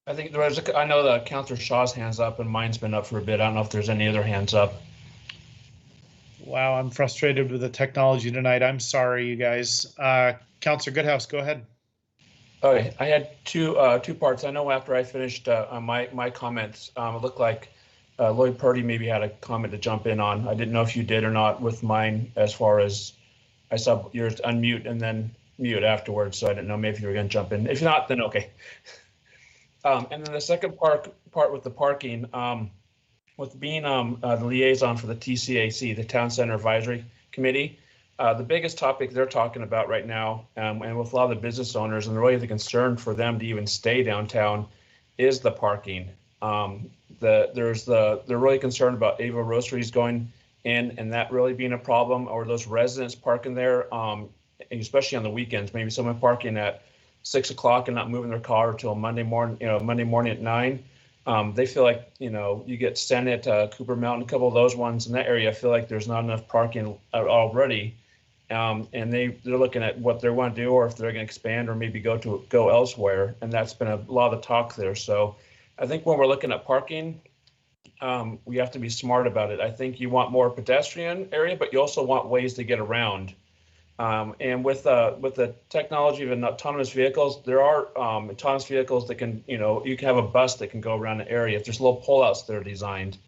I think I know that Councillor Shaw's hand's up and mine's been up for a bit. I don't know if there's any other hands up. Wow, I'm frustrated with the technology tonight. I'm sorry, you guys. Councillor Goodhouse, go ahead. Okay, I had two parts. I know after I finished my comments, it looked like Lloyd Purdy maybe had a comment to jump in on. I didn't know if you did or not with mine, as far as I saw yours unmute and then mute afterwards. So I didn't know maybe if you were going to jump in. If not, then okay. And then the second part with the parking, with being the liaison for the TCAC, the Town Center Advisory Committee, the biggest topic they're talking about right now, and with a lot of the business owners, and really the concern for them to even stay downtown, is the parking. They're really concerned about Ava Roasteries going and that really being a problem, or those residents parking there, especially on the weekends, maybe someone parking at 6 o'clock and not moving their car until Monday morning at 9. They feel like, you get Senate, Cooper Mountain, a couple of those ones in that area feel like there's not enough parking already. And they're looking at what they want to do, or if they're going to expand or maybe go elsewhere. And that's been a lot of the talk there. So I think when we're looking at parking, we have to be smart about it. I think you want more pedestrian area, but you also want ways to get around. And with the technology of autonomous vehicles, there are autonomous vehicles that can, you can have a bus that can go around the area. If there's little pullouts that are designed,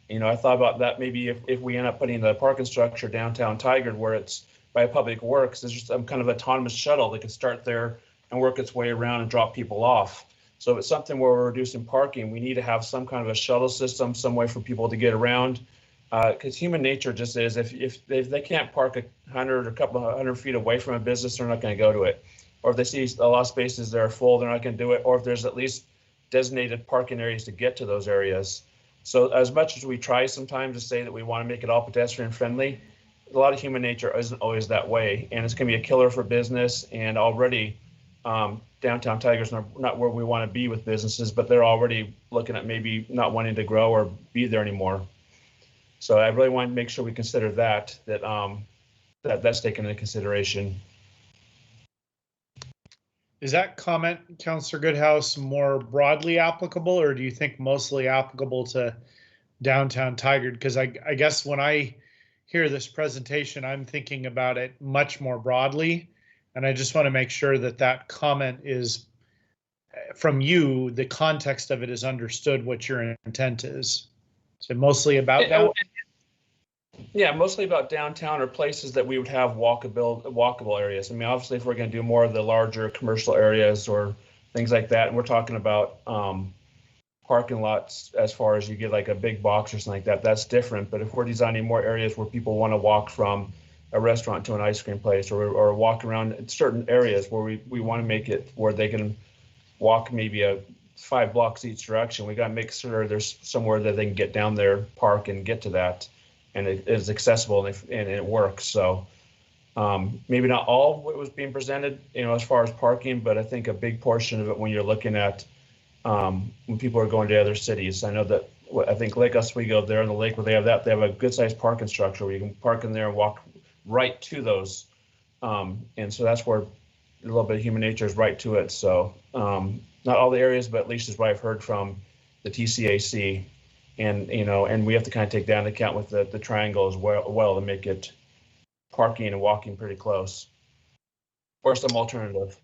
I thought about that. Maybe if we end up putting the parking structure downtown Tigard where it's by Public Works, there's just some kind of autonomous shuttle that can start there and work its way around and drop people off. So if it's something where we're reducing parking, we need to have some kind of a shuttle system, some way for people to get around. Because human nature just is, if they can't park 100 or a couple of 100 feet away from a business, they're not going to go to it. Or if they see a lot of spaces that are full, they're not going to do it. Or if there's at least designated parking areas to get to those areas. So as much as we try sometimes to say that we want to make it all pedestrian friendly, a lot of human nature isn't always that way. And it's going to be a killer for business. And already downtown Tigard's not where we want to be with businesses, but they're already looking at maybe not wanting to grow or be there anymore. So I really want to make sure we consider that's taken into consideration. Is that comment, Councillor Goodhouse, more broadly applicable, or do you think mostly applicable to downtown Tigard? Because I guess when I hear this presentation, I'm thinking about it much more broadly, and I just want to make sure that comment is, from you, the context of it is understood, what your intent is. Is it mostly about that? Yeah, mostly about downtown or places that we would have walkable areas. I mean, obviously, if we're going to do more of the larger commercial areas or things like that, and we're talking about parking lots as far as you get like a big box or something like that, that's different. But if we're designing more areas where people want to walk from a restaurant to an ice cream place, or walk around certain areas where we want to make it where they can walk maybe 5 blocks each direction, we got to make sure there's somewhere that they can get down there, park, and get to that. And it is accessible and it works. So maybe not all of what was being presented, as far as parking, but I think a big portion of it when you're looking at when people are going to other cities. I know that I think Lake Oswego there on the lake where they have a good sized parking structure where you can park in there and walk right to those. And so that's where a little bit of human nature is right to it. So not all the areas, but at least is what I've heard from the TCAC. And, and we have to kind of take that into account with the triangle as well to make it parking and walking pretty close, or some alternative.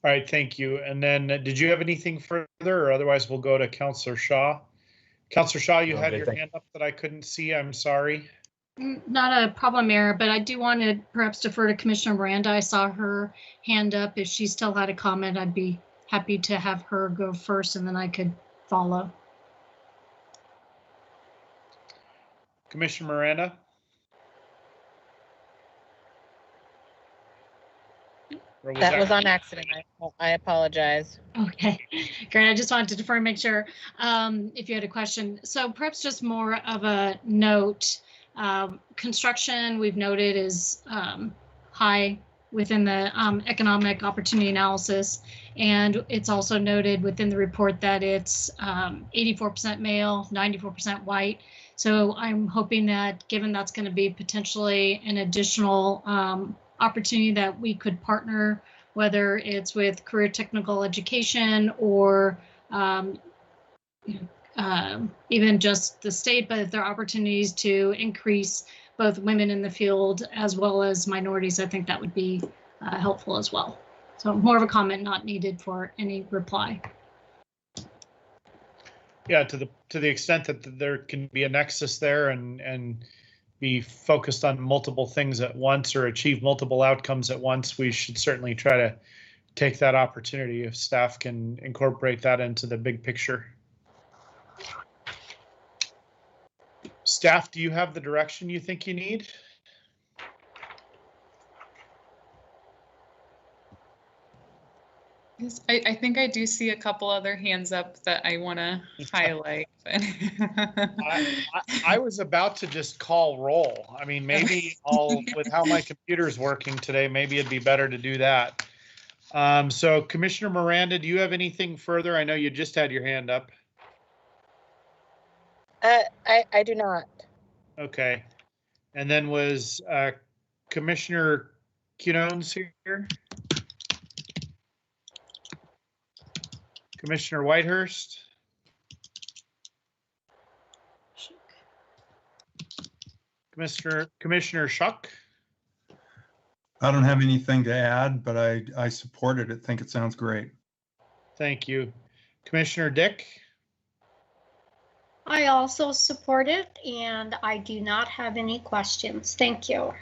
All right, thank you. And then did you have anything further, or otherwise we'll go to Councillor Shaw? Councillor Shaw, you had your hand up that I couldn't see. I'm sorry. Not a problem, Mayor, but I do want to perhaps defer to Commissioner Miranda. I saw her hand up. If she still had a comment, I'd be happy to have her go first, and then I could follow. Commissioner Miranda? That was on accident. I apologize. Okay, great. I just wanted to defer and make sure if you had a question. So perhaps just more of a note. Construction, we've noted, is high within the economic opportunity analysis. And it's also noted within the report that it's 84% male, 94% white. So I'm hoping that, given that's going to be potentially an additional opportunity, that we could partner, whether it's with career technical education or even just the state, but if there are opportunities to increase both women in the field as well as minorities, I think that would be helpful as well. So more of a comment, not needed for any reply. Yeah, to the extent that there can be a nexus there and be focused on multiple things at once or achieve multiple outcomes at once, we should certainly try to take that opportunity if staff can incorporate that into the big picture. Staff, do you have the direction you think you need? Yes, I think I do see a couple other hands up that I want to highlight. I was about to just call roll. I mean, maybe with how my computer's working today, maybe it'd be better to do that. So Commissioner Miranda, do you have anything further? I know you just had your hand up. I do not. Okay. And then was Commissioner Quinones here? Commissioner Whitehurst? Commissioner Schuck? I don't have anything to add, but I supported it. Think it sounds great. Thank you. Commissioner Dick? I also support it, and I do not have any questions. Thank you.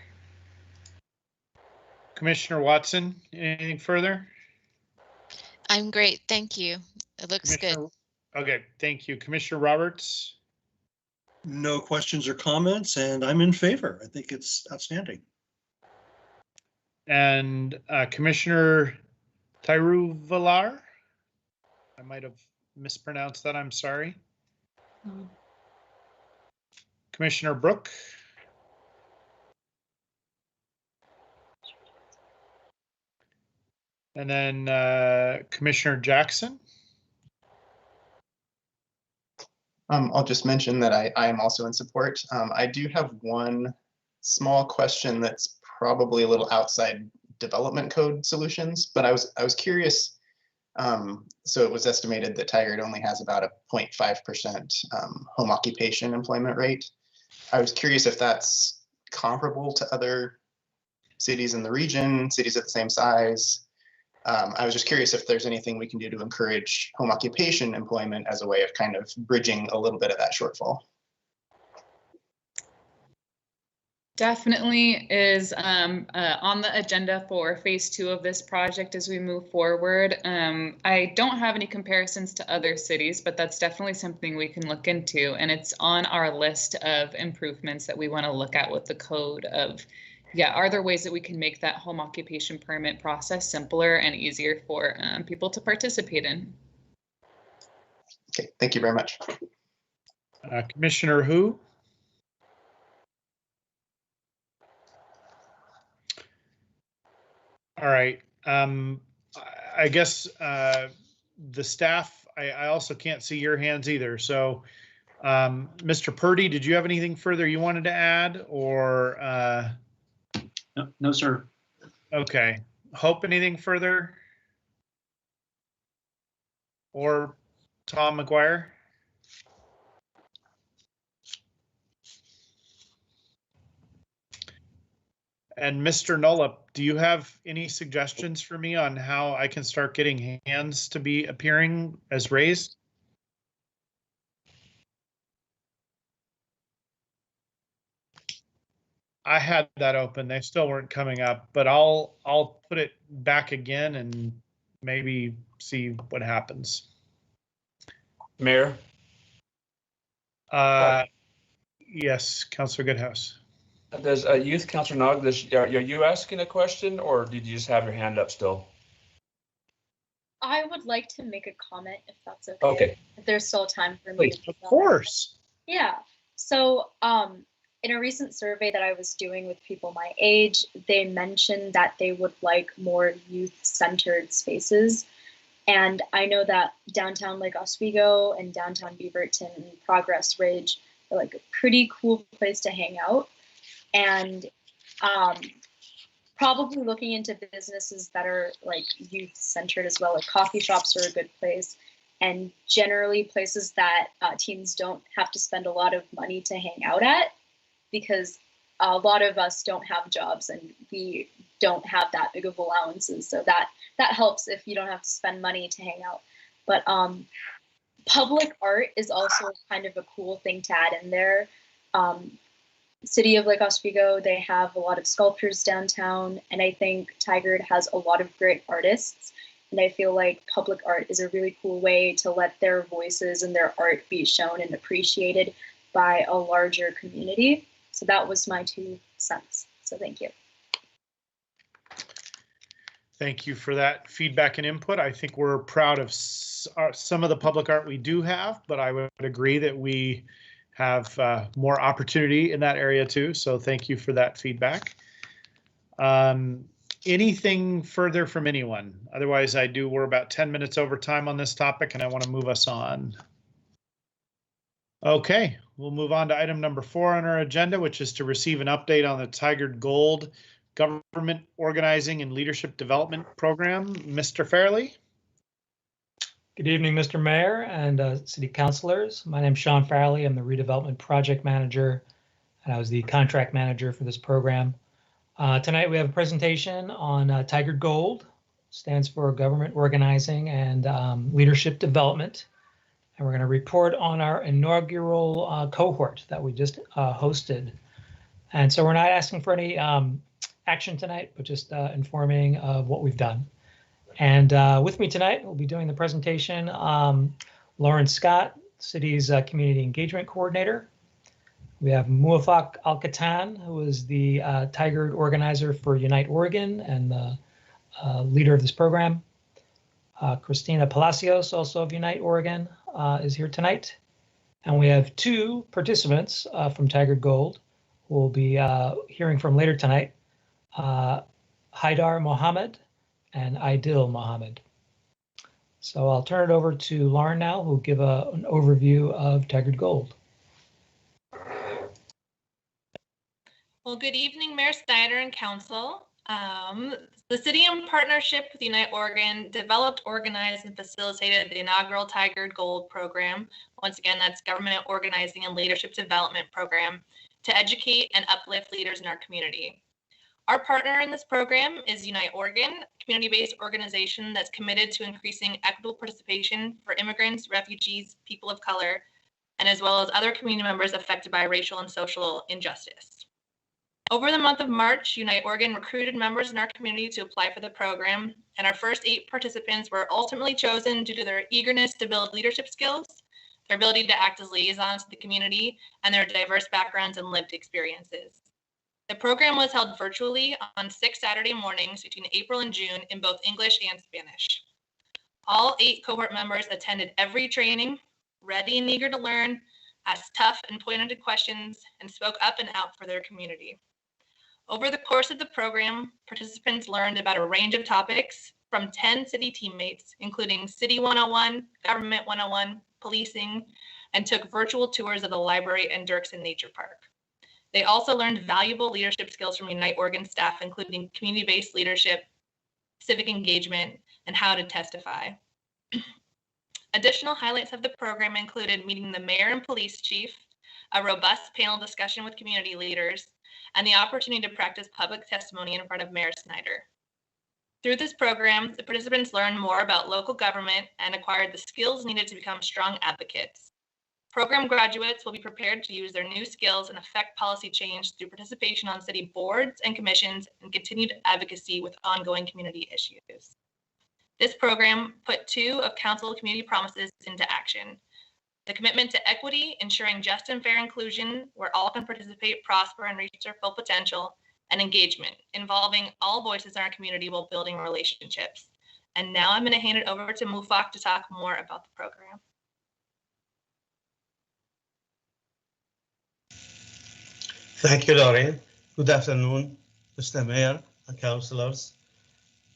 Commissioner Watson, anything further? I'm great, thank you. It looks good. Okay, thank you. Commissioner Roberts? No questions or comments, and I'm in favor. I think it's outstanding. And Commissioner Tyru-Villar? I might have mispronounced that, I'm sorry. Commissioner Brook? And then Commissioner Jackson? I'll just mention that I am also in support. I do have one small question that's probably a little outside development code solutions, but I was curious. So it was estimated that Tigard only has about a 0.5% home occupation employment rate. I was curious if that's comparable to other cities in the region, cities at the same size. I was just curious if there's anything we can do to encourage home occupation employment as a way of kind of bridging a little bit of that shortfall. Definitely is on the agenda for phase 2 of this project as we move forward. I don't have any comparisons to other cities, but that's definitely something we can look into. And it's on our list of improvements that we want to look at with the code of, are there ways that we can make that home occupation permit process simpler and easier for people to participate in? Okay, thank you very much. Commissioner Hu? All right. I guess the staff, I also can't see your hands either. So Mr. Purdy, did you have anything further you wanted to add or? No, sir. Okay. Hope, anything further? Or Tom McGuire? And Mr. Nolip, do you have any suggestions for me on how I can start getting hands to be appearing as raised? I had that open. They still weren't coming up, but I'll put it back again and maybe see what happens. Mayor? Yes, Councilor Goodhouse. Does Youth Councilor Nog, are you asking a question or did you just have your hand up still? I would like to make a comment if that's okay. Okay. If there's still time for me. Please, of course. Yeah. So in a recent survey that I was doing with people my age, they mentioned that they would like more youth-centered spaces. And I know that downtown Lake Oswego and downtown Beaverton and Progress Ridge are like a pretty cool place to hang out. And probably looking into businesses that are like youth-centered as well, like coffee shops are a good place. And generally places that teens don't have to spend a lot of money to hang out at, because a lot of us don't have jobs and we don't have that big of allowances. So that helps if you don't have to spend money to hang out. But public art is also kind of a cool thing to add in there. City of Lake Oswego, they have a lot of sculptures downtown, and I think Tigard has a lot of great artists. And I feel like public art is a really cool way to let their voices and their art be shown and appreciated by a larger community. So that was my 2 cents. So thank you. Thank you for that feedback and input. I think we're proud of some of the public art we do have, but I would agree that we have more opportunity in that area too. So thank you for that feedback. Anything further from anyone? Otherwise, we're about 10 minutes over time on this topic and I want to move us on. Okay, we'll move on to item number 4 on our agenda, which is to receive an update on the Tigard Gold Government Organizing and Leadership Development Program. Mr. Fairley. Good evening, Mr. Mayor and City Councilors. My name is Sean Farley. I'm the Redevelopment Project Manager, and I was the Contract Manager for this program. Tonight we have a presentation on Tigard Gold, stands for Government Organizing and Leadership Development. And we're going to report on our inaugural cohort that we just hosted. And so we're not asking for any action tonight, but just informing of what we've done. And with me tonight, we'll be doing the presentation, Lauren Scott, City's Community Engagement Coordinator. We have Muafak Al-Katan, who is the Tigard organizer for Unite Oregon and the leader of this program. Christina Palacios, also of Unite Oregon, is here tonight. And we have 2 participants from Tigard Gold who we'll be hearing from later tonight, Haidar Mohammed and Aidil Mohammed. So I'll turn it over to Lauren now, who'll give an overview of Tigard Gold. Well, good evening, Mayor Snyder and Council. The city, in partnership with Unite Oregon, developed, organized, and facilitated the inaugural Tigard Gold program. Once again, that's Government Organizing and Leadership Development Program, to educate and uplift leaders in our community. Our partner in this program is Unite Oregon, a community-based organization that's committed to increasing equitable participation for immigrants, refugees, people of color, and as well as other community members affected by racial and social injustice. Over the month of March, Unite Oregon recruited members in our community to apply for the program, and our first 8 participants were ultimately chosen due to their eagerness to build leadership skills, their ability to act as liaisons to the community, and their diverse backgrounds and lived experiences. The program was held virtually on 6 Saturday mornings between April and June in both English and Spanish. All 8 cohort members attended every training, ready and eager to learn, asked tough and pointed questions, and spoke up and out for their community. Over the course of the program, participants learned about a range of topics from 10 city teammates, including City 101, Government 101, policing, and took virtual tours of the library and Dirksen Nature Park. They also learned valuable leadership skills from Unite Oregon staff, including community-based leadership, civic engagement, and how to testify. Additional highlights of the program included meeting the mayor and police chief, a robust panel discussion with community leaders, and the opportunity to practice public testimony in front of Mayor Snyder. Through this program, the participants learned more about local government and acquired the skills needed to become strong advocates. Program graduates will be prepared to use their new skills and affect policy change through participation on city boards and commissions and continued advocacy with ongoing community issues. This program put 2 of council community promises into action. The commitment to equity, ensuring just and fair inclusion where all can participate, prosper, and reach their full potential, and engagement, involving all voices in our community while building relationships. And now I'm going to hand it over to Muafak to talk more about the program. Thank you, Lauren. Good afternoon, Mr. Mayor and councilors.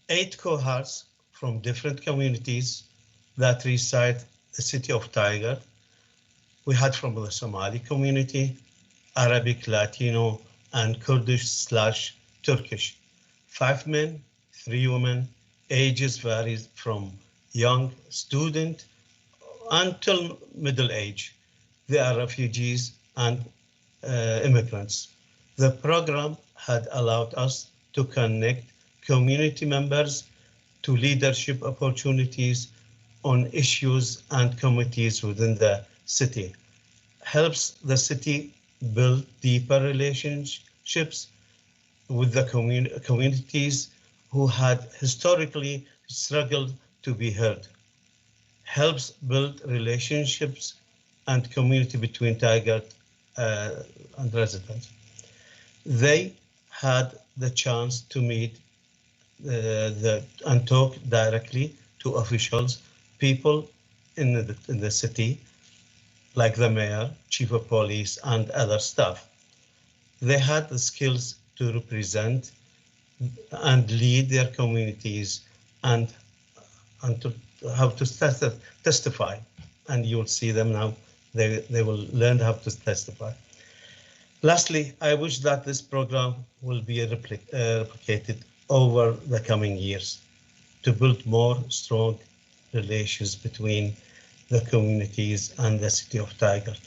8 cohorts from different communities that reside the city of Tigard. We had from the Somali community, Arabic, Latino, and Kurdish/Turkish. 5 men, 3 women, ages varied from young student until middle age. They are refugees and immigrants. The program had allowed us to connect community members to leadership opportunities on issues and committees within the city, helps the city build deeper relationships with the communities who had historically struggled to be heard, helps build relationships and community between Tigard and residents. They had the chance to meet and talk directly to officials, people in the city, like the mayor, chief of police, and other staff. They had the skills to represent and lead their communities and to how to testify. And you'll see them now. They will learn how to testify. Lastly, I wish that this program will be replicated over the coming years to build more strong relations between the communities and the city of Tigard.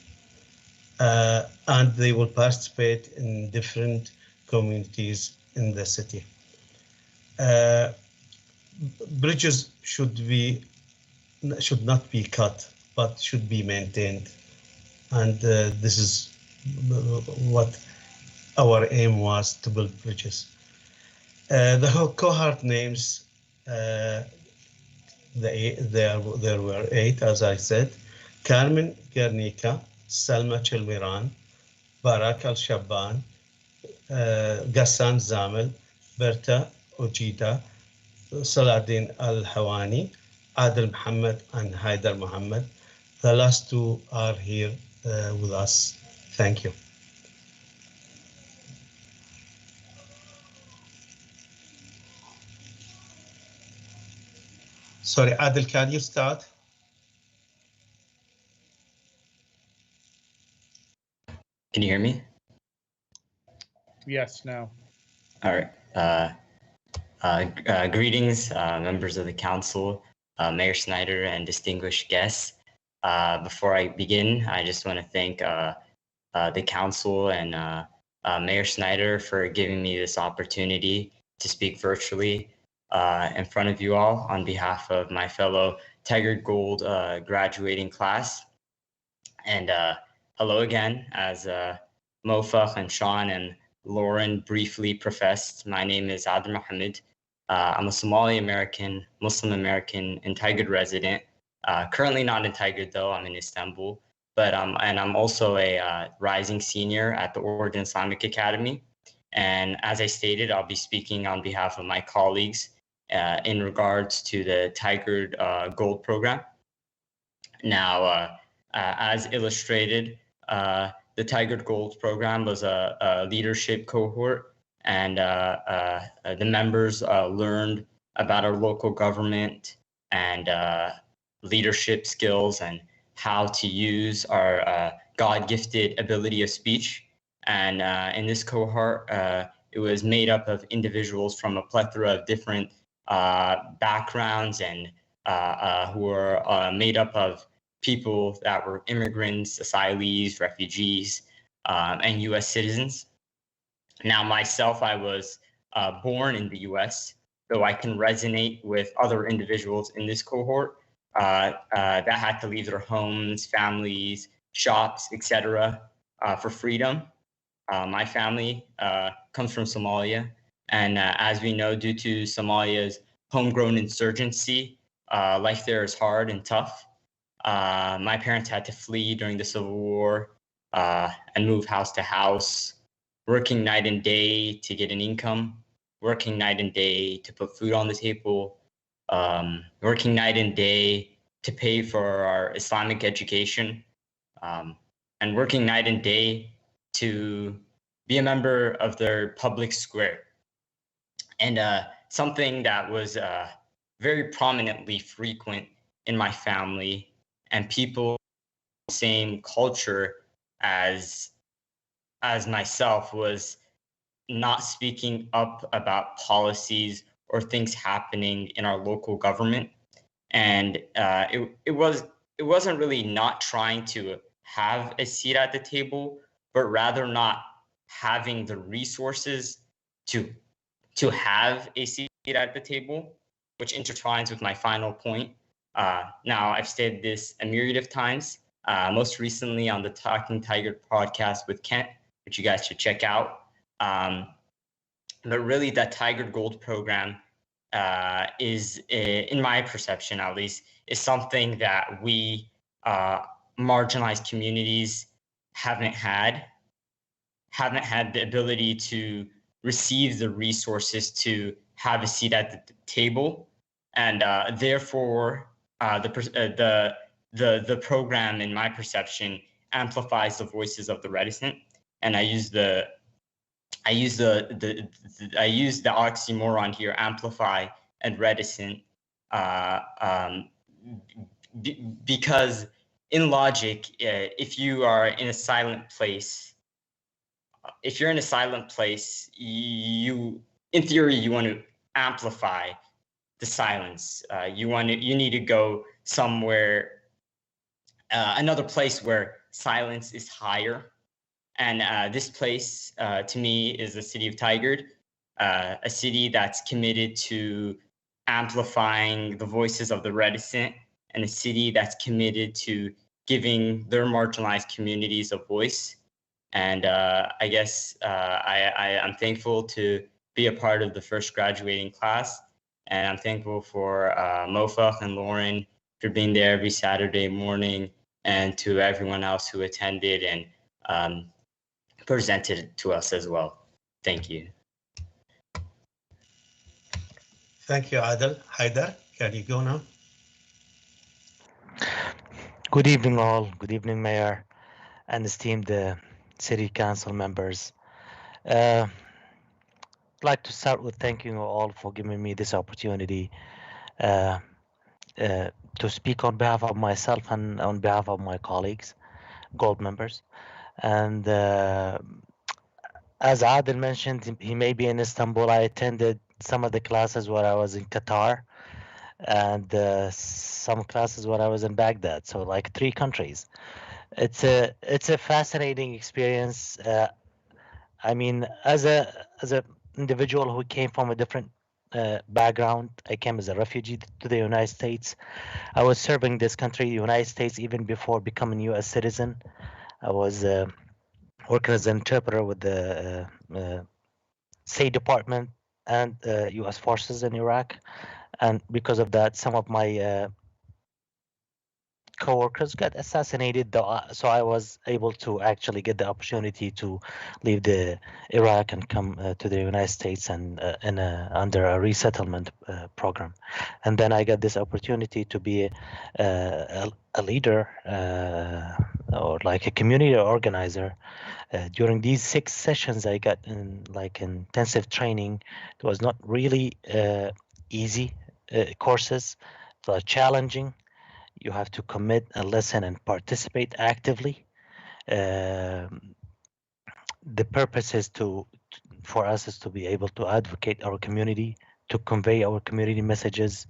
And they will participate in different communities in the city. Bridges should not be cut, but should be maintained. And this is what our aim was, to build bridges. The cohort names, there were 8, as I said: Carmen Guernica, Salma Chelmiran, Barak Al-Shaban, Ghassan Zamel, Berta Ojita, Saladin Al-Hawani, Adil Muhammad, and Haidar Muhammad. The last 2 are here with us. Thank you. Sorry, Adil, can you start? Can you hear me? Yes, now. All right. Greetings, members of the council, Mayor Snyder, and distinguished guests. Before I begin, I just want to thank the council and Mayor Snyder for giving me this opportunity to speak virtually in front of you all on behalf of my fellow Tigard Gold graduating class. And hello again, as Mofakh and Sean and Lauren briefly professed. My name is Adil Muhammad. I'm a Somali American, Muslim American, and Tigard resident. Currently not in Tigard though, I'm in Istanbul. But and I'm also a rising senior at the Oregon Islamic Academy. And as I stated, I'll be speaking on behalf of my colleagues in regards to the Tigard Gold program. Now, as illustrated, the Tigard Gold program was a leadership cohort, and the members learned about our local government and leadership skills and how to use our God-gifted ability of speech. And in this cohort, it was made up of individuals from a plethora of different backgrounds and who were made up of people that were immigrants, asylees, refugees, and U.S. citizens. Now, myself, I was born in the U.S., though I can resonate with other individuals in this cohort that had to leave their homes, families, shops, etc., for freedom. My family comes from Somalia, and as we know, due to Somalia's homegrown insurgency, life there is hard and tough. My parents had to flee during the Civil War and move house to house, working night and day to get an income, working night and day to put food on the table, working night and day to pay for our Islamic education, and working night and day to be a member of their public square. And something that was very prominently frequent in my family and people the same culture as myself was not speaking up about policies or things happening in our local government. And it wasn't really not trying to have a seat at the table, but rather not having the resources to have a seat at the table, which intertwines with my final point. Now, I've stated this a myriad of times, most recently on the Talking Tigard podcast with Kent, which you guys should check out. But really, that Tigard Gold program is, in my perception at least, is something that we marginalized communities haven't had the ability to receive the resources to have a seat at the table, and therefore the program, in my perception, amplifies the voices of the reticent. And I use the oxymoron here, amplify and reticent, because in logic, if you are in a silent place, you, in theory, you want to amplify the silence. You need to go somewhere, another place where silence is higher. And this place, to me, is the city of Tigard, a city that's committed to amplifying the voices of the reticent, and a city that's committed to giving their marginalized communities a voice. And I guess I'm thankful to be a part of the first graduating class. And I'm thankful for Mofak and Lauren for being there every Saturday morning, and to everyone else who attended and presented to us as well. Thank you. Thank you, Adel. Haidar, can you go now? Good evening, all. Good evening, Mayor and esteemed City Council members. I'd like to start with thanking you all for giving me this opportunity to speak on behalf of myself and on behalf of my colleagues, Gold members. And as Adel mentioned, he may be in Istanbul. I attended some of the classes when I was in Qatar, and some classes when I was in Baghdad. So like 3 countries. It's a fascinating experience. I mean, as a individual who came from a different background, I came as a refugee to the United States. I was serving this country, the United States, even before becoming U.S. citizen. I was working as an interpreter with the State Department and U.S. forces in Iraq. And because of that, some of my co-workers got assassinated, so I was able to actually get the opportunity to leave the Iraq and come to the United States and under a resettlement program. And then I got this opportunity to be a leader or like a community organizer. During these 6 sessions, I got in like intensive training. It was not really easy courses, but challenging. You have to commit and listen and participate actively. The purpose is for us is to be able to advocate our community, to convey our community messages,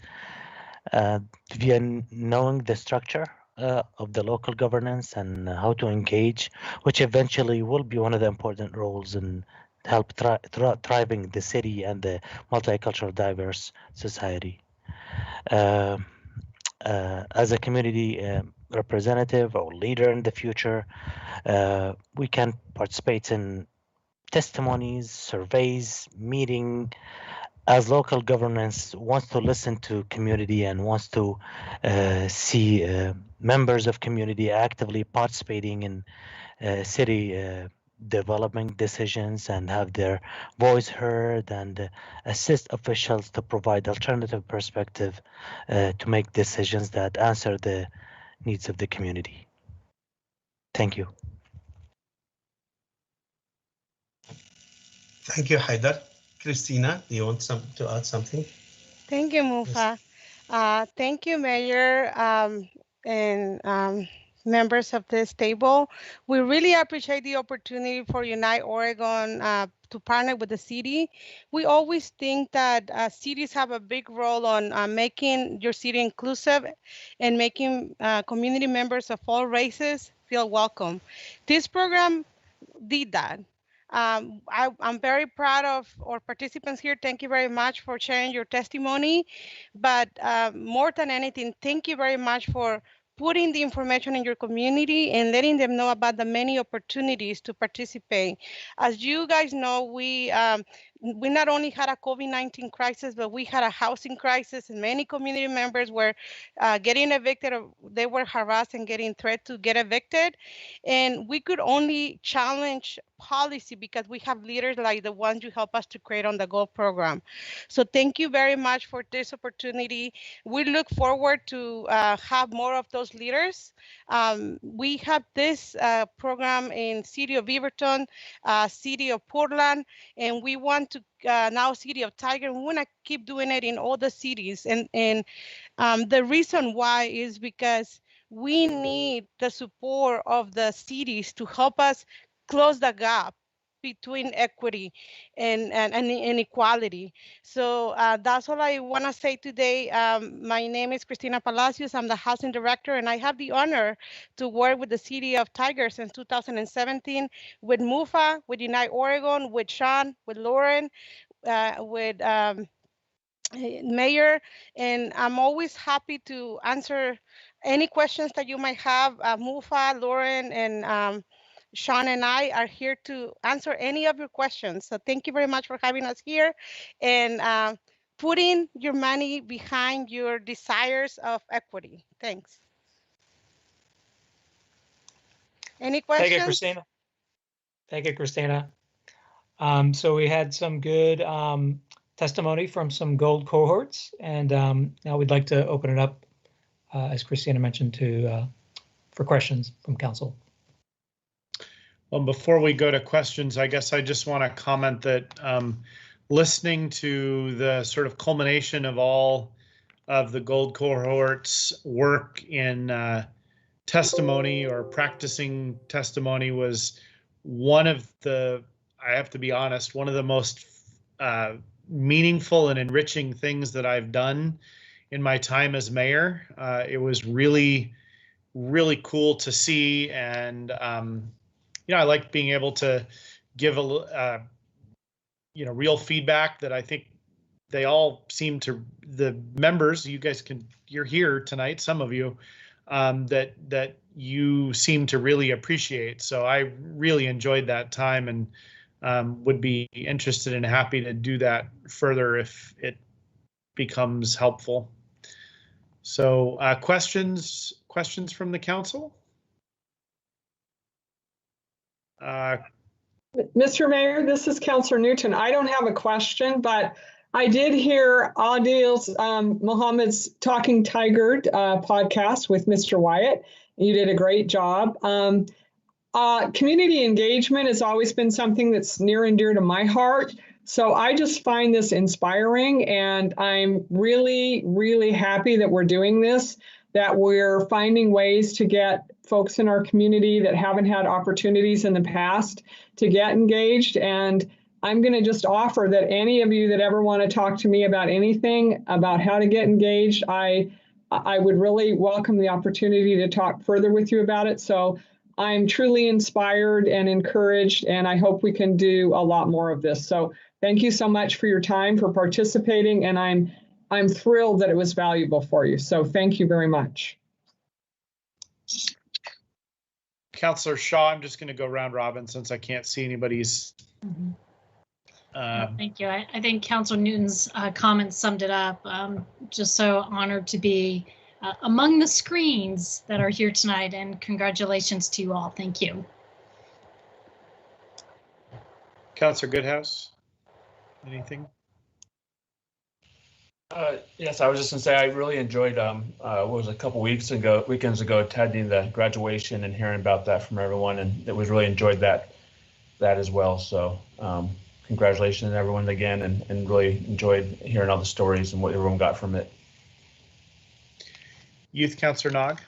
via knowing the structure of the local governance and how to engage, which eventually will be one of the important roles in help thriving the city and the multicultural diverse society. As a community representative or leader in the future, we can participate in testimonies, surveys, meeting, as local governance wants to listen to community and wants to see members of community actively participating in city development decisions and have their voice heard, and assist officials to provide alternative perspective to make decisions that answer the needs of the community. Thank you. Thank you, Haidar. Christina, do you want to add something? Thank you, Mufa. Thank you, Mayor, and members of this table. We really appreciate the opportunity for Unite Oregon to partner with the city. We always think that cities have a big role on making your city inclusive and making community members of all races feel welcome. This program did that. I'm very proud of our participants here. Thank you very much for sharing your testimony. But more than anything, thank you very much for putting the information in your community and letting them know about the many opportunities to participate. As you guys know, we we not only had a COVID-19 crisis, but we had a housing crisis, and many community members were getting evicted, or they were harassed and getting threat to get evicted. And we could only challenge policy because we have leaders like the ones you help us to create on the GOLD program. So thank you very much for this opportunity. We look forward to have more of those leaders. We have this program in City of Beaverton, City of Portland, and we want to now City of Tiger. We want to keep doing it in all the cities. And the reason why is because we need the support of the cities to help us close the gap between equity and inequality. So that's all I want to say today. My name is Cristina Palacios. I'm the housing director, and I have the honor to work with the City of Tiger since 2017 with MUFA, with Unite Oregon, with Sean, with Lauren, with Mayor, and I'm always happy to answer any questions that you might have. MUFA, Lauren, and Sean and I are here to answer any of your questions. So thank you very much for having us here and putting your money behind your desires of equity. Thanks. Any questions? Thank you, Christina. Thank you, Christina. So we had some good testimony from some GOLD cohorts, and now we'd like to open it up, as Christina mentioned, for questions from council. Well, before we go to questions, I guess I just want to comment that listening to the sort of culmination of all of the GOLD cohorts work in testimony or practicing testimony was one of the, I have to be honest, one of the most meaningful and enriching things that I've done in my time as mayor. It was really, really cool to see, and you know, I like being able to give a you know, real feedback that I think they all seem to, the members, you guys can, you're here tonight, some of you, that you seem to really appreciate. So I really enjoyed that time, and would be interested and happy to do that further if it becomes helpful. So questions from the council? Mr. Mayor, this is Councilor Newton. I don't have a question, but I did hear Adil's Mohammed's Talking Tiger podcast with Mr. Wyatt. You did a great job. Community engagement has always been something that's near and dear to my heart. So I just find this inspiring, and I'm really, really happy that we're doing this, that we're finding ways to get folks in our community that haven't had opportunities in the past to get engaged. And I'm going to just offer that any of you that ever want to talk to me about anything about how to get engaged, I would really welcome the opportunity to talk further with you about it. So I'm truly inspired and encouraged, and I hope we can do a lot more of this. So thank you so much for your time, for participating, and I'm thrilled that it was valuable for you. So thank you very much. Councillor Shaw, I'm just going to go round robin since I can't see anybody's. Thank you. I think Councilor Newton's comments summed it up. Just so honored to be among the screens that are here tonight, and congratulations to you all. Thank you. Councillor Goodhouse, anything? Yes, I was just gonna say I really enjoyed what was a couple weekends ago attending the graduation and hearing about that from everyone, and it was really enjoyed that as well. So congratulations to everyone again, and really enjoyed hearing all the stories and what everyone got from it. Youth Councillor Nog.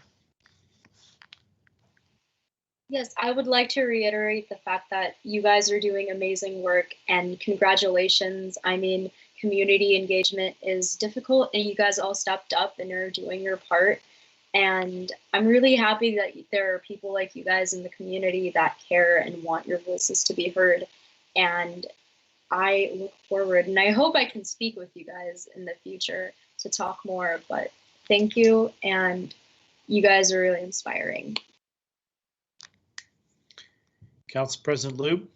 Yes, I would like to reiterate the fact that you guys are doing amazing work, and congratulations. I mean, community engagement is difficult, and you guys all stepped up and are doing your part. And I'm really happy that there are people like you guys in the community that care and want your voices to be heard. And I look forward, and I hope I can speak with you guys in the future to talk more, but thank you, and you guys are really inspiring. Council President Lube.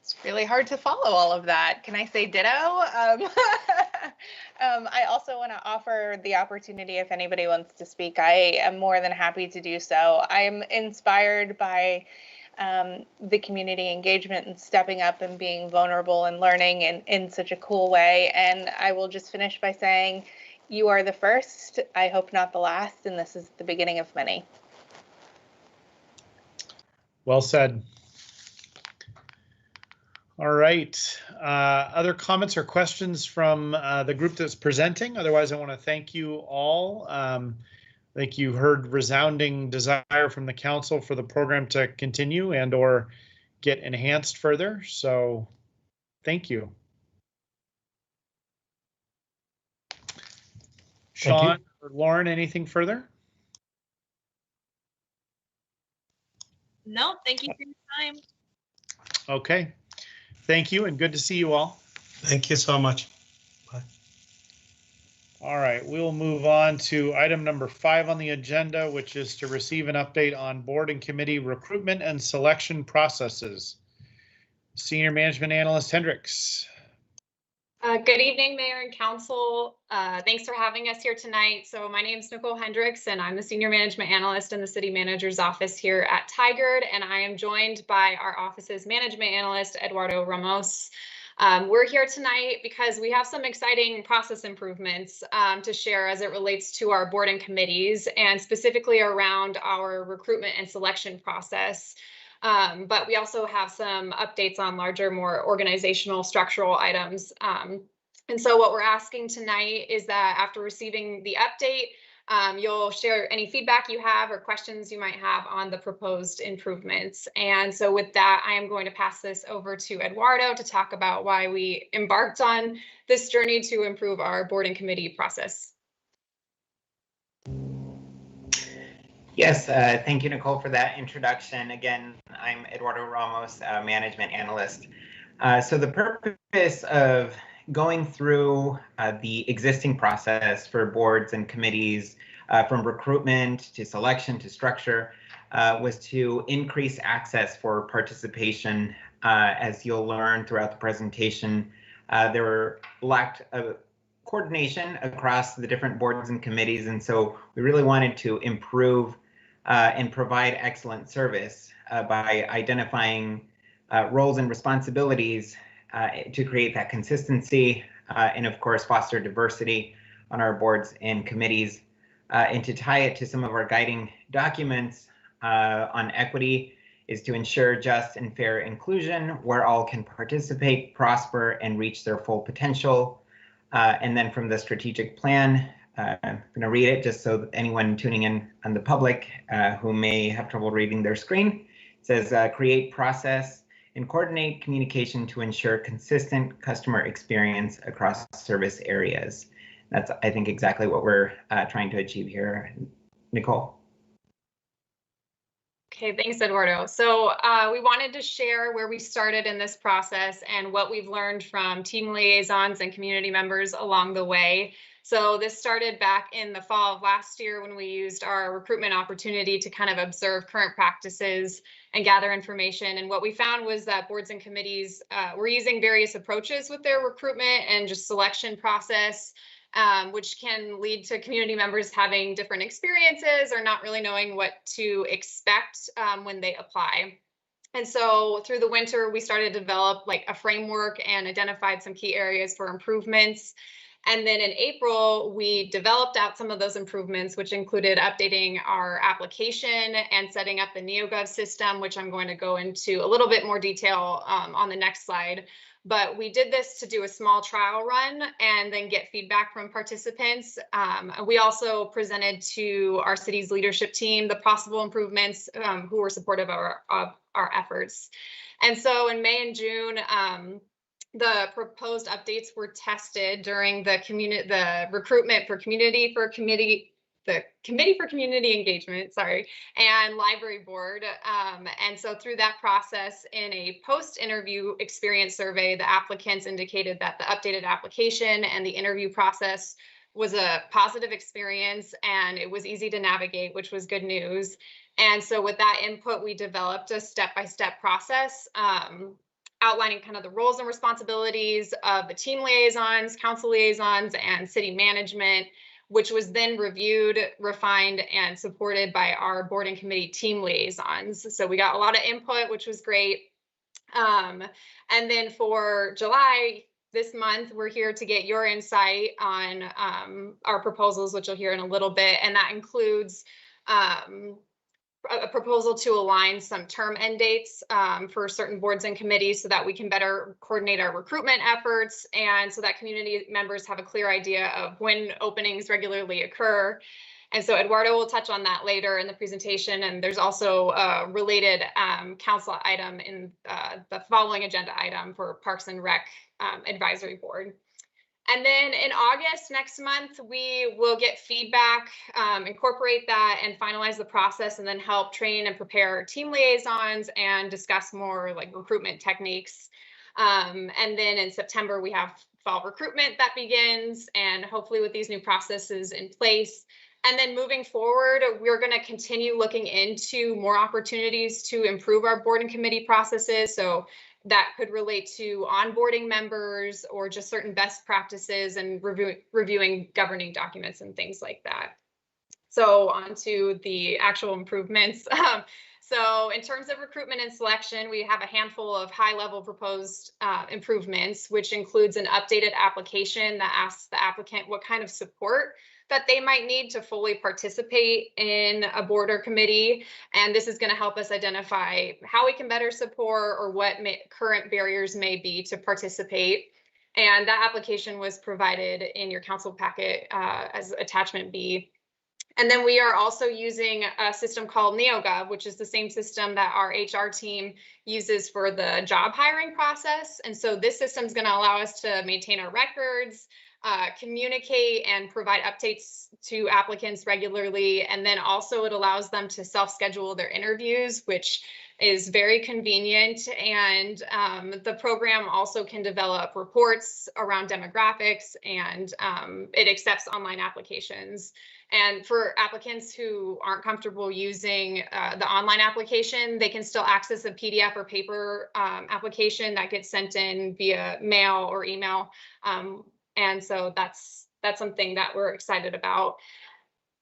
It's really really hard to follow all of that. Can I say ditto? I also want to offer the opportunity if anybody wants to speak. I am more than happy to do so. I'm inspired by the community engagement and stepping up and being vulnerable and learning in such a cool way. And I will just finish by saying, you are the first, I hope not the last, and this is the beginning of many. Well said. All right. Other comments or questions from the group that's presenting? Otherwise, I want to thank you all. I think you heard resounding desire from the council for the program to continue and or get enhanced further. So thank you. Sean or Lauren, anything further? No, thank you for your time. Okay. Thank you and good to see you all. Thank you so much. Bye. All right, we'll move on to item number 5 on the agenda, which is to receive an update on board and committee recruitment and selection processes. Senior Management Analyst Hendricks. Good evening, Mayor and Council. Thanks for having us here tonight. So my name is Nicole Hendricks, and I'm the Senior Management Analyst in the City Manager's Office here at Tigard, and I am joined by our office's Management Analyst, Eduardo Ramos. We're here tonight because we have some exciting process improvements to share as it relates to our board and committees, and specifically around our recruitment and selection process. But we also have some updates on larger, more organizational structural items. And so what we're asking tonight is that after receiving the update, you'll share any feedback you have or questions you might have on the proposed improvements. And so with that, I am going to pass this over to Eduardo to talk about why we embarked on this journey to improve our board and committee process. Yes, thank you, Nicole, for that introduction. Again, I'm Eduardo Ramos, Management Analyst. So the purpose of going through the existing process for boards and committees, from recruitment to selection to structure, was to increase access for participation. As you'll learn throughout the presentation, there lacked coordination across the different boards and committees, and so we really wanted to improve and provide excellent service by identifying roles and responsibilities to create that consistency and of course foster diversity on our boards and committees, and to tie it to some of our guiding documents on equity is to ensure just and fair inclusion where all can participate, prosper, and reach their full potential. And then from the strategic plan, I'm going to read it just so that anyone tuning in on the public who may have trouble reading their screen. It says, create process and coordinate communication to ensure consistent customer experience across service areas. That's, I think, exactly what we're trying to achieve here. Nicole. Okay, thanks, Eduardo. So we wanted to share where we started in this process and what we've learned from team liaisons and community members along the way. So this started back in the fall of last year when we used our recruitment opportunity to kind of observe current practices and gather information. And what we found was that boards and committees were using various approaches with their recruitment and just selection process, which can lead to community members having different experiences or not really knowing what to expect when they apply. And so through the winter, we started to develop like a framework and identified some key areas for improvements. And then in April, we developed out some of those improvements, which included updating our application and setting up the NeoGov system, which I'm going to go into a little bit more detail on the next slide. But we did this to do a small trial run and then get feedback from participants. We also presented to our city's leadership team the possible improvements who were supportive of our efforts. And so in May and June, the proposed updates were tested during the recruitment for committee for community engagement, and library board. And so through that process, in a post-interview experience survey, the applicants indicated that the updated application and the interview process was a positive experience and it was easy to navigate, which was good news. And so with that input, we developed a step-by-step process. outlining kind of the roles and responsibilities of the team liaisons, council liaisons, and city management, which was then reviewed, refined, and supported by our board and committee team liaisons. So we got a lot of input, which was great. And then for July, this month, we're here to get your insight on our proposals, which you'll hear in a little bit. And that includes a proposal to align some term end dates for certain boards and committees so that we can better coordinate our recruitment efforts, and so that community members have a clear idea of when openings regularly occur. And so Eduardo will touch on that later in the presentation. And there's also a related council item in the following agenda item for Parks and Rec Advisory Board. And then in August next month, we will get feedback, incorporate that, and finalize the process, and then help train and prepare our team liaisons and discuss more like recruitment techniques. And then in September, we have fall recruitment that begins, and hopefully with these new processes in place. And then moving forward, we're going to continue looking into more opportunities to improve our board and committee processes. So that could relate to onboarding members or just certain best practices and reviewing governing documents and things like that. So on to the actual improvements. So in terms of recruitment and selection, we have a handful of high-level proposed improvements, which includes an updated application that asks the applicant what kind of support that they might need to fully participate in a board or committee. And this is going to help us identify how we can better support or what current barriers may be to participate. And that application was provided in your council packet as attachment B. And then we are also using a system called NeoGov, which is the same system that our HR team uses for the job hiring process. And so this system is going to allow us to maintain our records, communicate and provide updates to applicants regularly. And then also it allows them to self-schedule their interviews, which is very convenient. And the program also can develop reports around demographics, and it accepts online applications. And for applicants who aren't comfortable using the online application, they can still access a PDF or paper application that gets sent in via mail or email. And so that's something that we're excited about.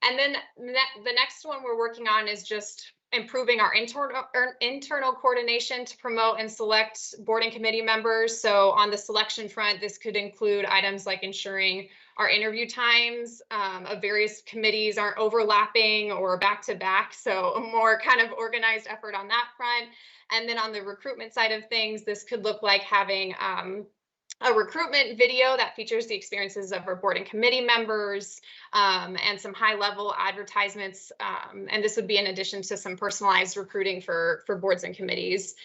And then the next one we're working on is just improving our internal coordination to promote and select board and committee members. So on the selection front, this could include items like ensuring our interview times of various committees aren't overlapping or back to back. So a more kind of organized effort on that front. And then on the recruitment side of things, this could look like having a recruitment video that features the experiences of our board and committee members, and some high-level advertisements. And this would be in addition to some personalized recruiting for boards and committees.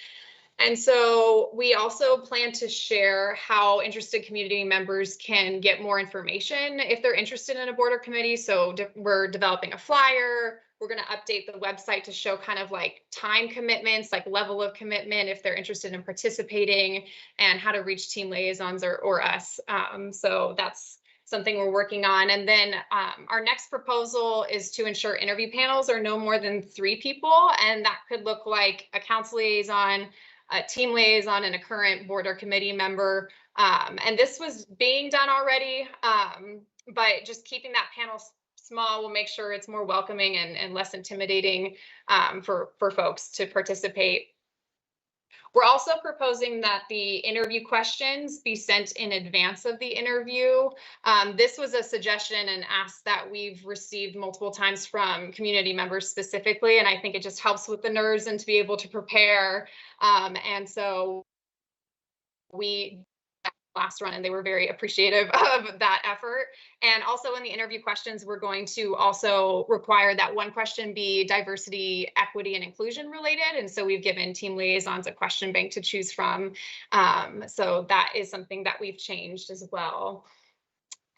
And so we also plan to share how interested community members can get more information if they're interested in a board or committee. So we're developing a flyer. We're going to update the website to show kind of like time commitments, like level of commitment if they're interested in participating, and how to reach team liaisons or us. So that's something we're working on. And then our next proposal is to ensure interview panels are no more than 3 people. And that could look like a council liaison, a team liaison, and a current board or committee member. And this was being done already, but just keeping that panel small will make sure it's more welcoming and less intimidating for folks to participate. We're also proposing that the interview questions be sent in advance of the interview. This was a suggestion and ask that we've received multiple times from community members specifically, and I think it just helps with the nerves and to be able to prepare. And so we last run, and they were very appreciative of that effort. And also in the interview questions, we're going to also require that one question be diversity, equity, and inclusion related. And so we've given team liaisons a question bank to choose from. So that is something that we've changed as well.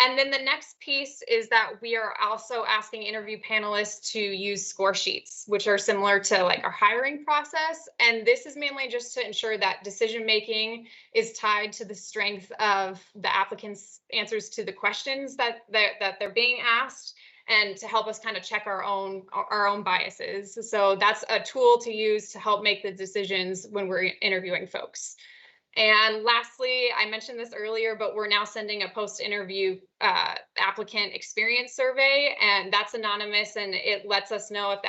And then the next piece is that we are also asking interview panelists to use score sheets, which are similar to like our hiring process. And this is mainly just to ensure that decision making is tied to the strength of the applicant's answers to the questions that they're being asked, and to help us kind of check our own biases. So that's a tool to use to help make the decisions when we're interviewing folks. And lastly, I mentioned this earlier, but we're now sending a post-interview applicant experience survey, and that's anonymous, and it lets us know if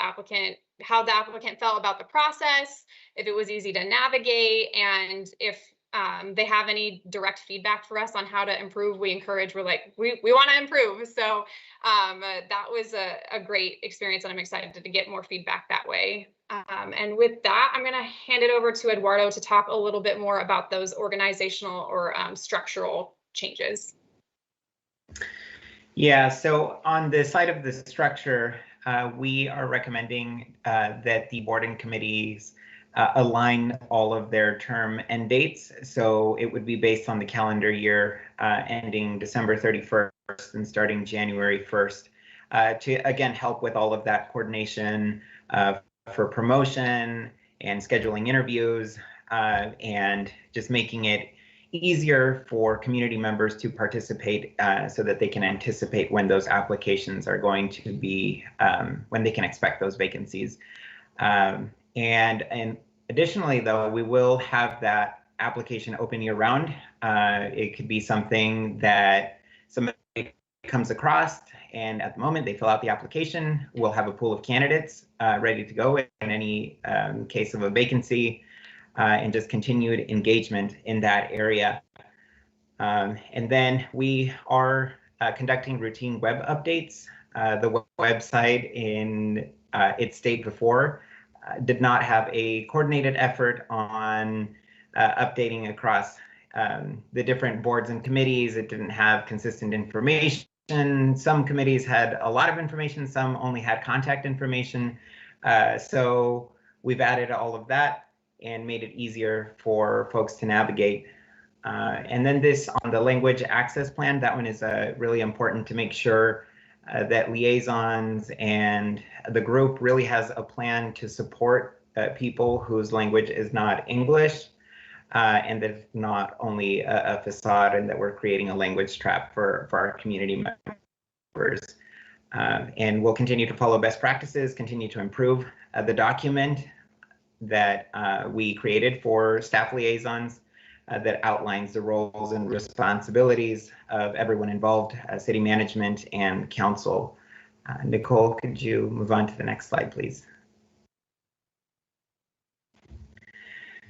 how the applicant felt about the process, if it was easy to navigate, and if they have any direct feedback for us on how to improve. We encourage, we want to improve. So that was a great experience, and I'm excited to get more feedback that way. And with that, I'm going to hand it over to Eduardo to talk a little bit more about those organizational or structural changes. Yeah, so on the side of the structure, we are recommending that the board and committees align all of their term end dates. So it would be based on the calendar year ending December 31st and starting January 1st to, again, help with all of that coordination for promotion and scheduling interviews and just making it easier for community members to participate so that they can anticipate when those applications are going to be, when they can expect those vacancies. And additionally, though, we will have that application open year round. It could be something that somebody comes across, and at the moment they fill out the application. We'll have a pool of candidates ready to go in any case of a vacancy, and just continued engagement in that area. And then we are conducting routine web updates. The website in its state before did not have a coordinated effort on updating across the different boards and committees. It didn't have consistent information. Some committees had a lot of information, some only had contact information. So we've added all of that and made it easier for folks to navigate. And then this on the language access plan, that one is really important to make sure that liaisons and the group really has a plan to support people whose language is not English, and that it's not only a facade and that we're creating a language trap for our community members. And we'll continue to follow best practices, continue to improve the document that we created for staff liaisons that outlines the roles and responsibilities of everyone involved, city management and council. Nicole, could you move on to the next slide, please?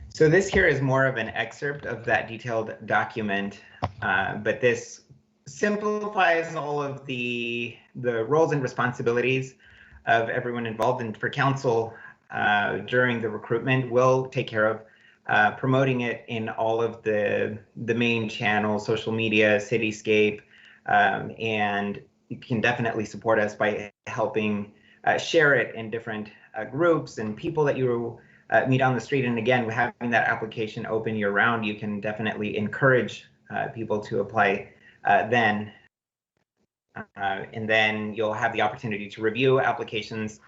So this here is more of an excerpt of that detailed document, but this simplifies all of the roles and responsibilities of everyone involved. And for council, during the recruitment, we'll take care of promoting it in all of the main channels, social media, Cityscape, and you can definitely support us by helping share it in different groups and people that you meet on the street. And again, having that application open year round, you can definitely encourage people to apply then. And then you'll have the opportunity to review applications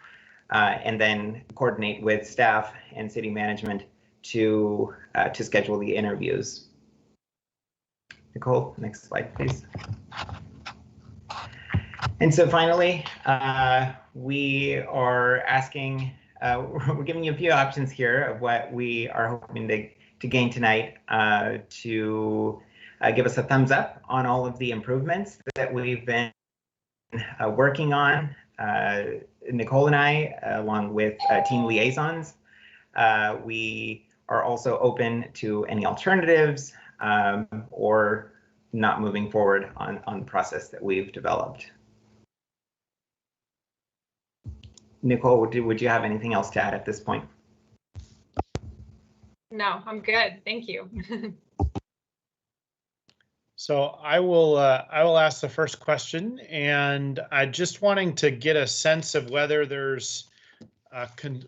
and then coordinate with staff and city management to schedule the interviews. Nicole, next slide, please. And so finally, we are asking, we're giving you a few options here of what we are hoping to gain tonight to give us a thumbs up on all of the improvements that we've been working on. Nicole and I, along with team liaisons, we are also open to any alternatives or not moving forward on the process that we've developed. Nicole, would you have anything else to add at this point? No, I'm good. Thank you. So I will ask the first question, and I just wanting to get a sense of whether there's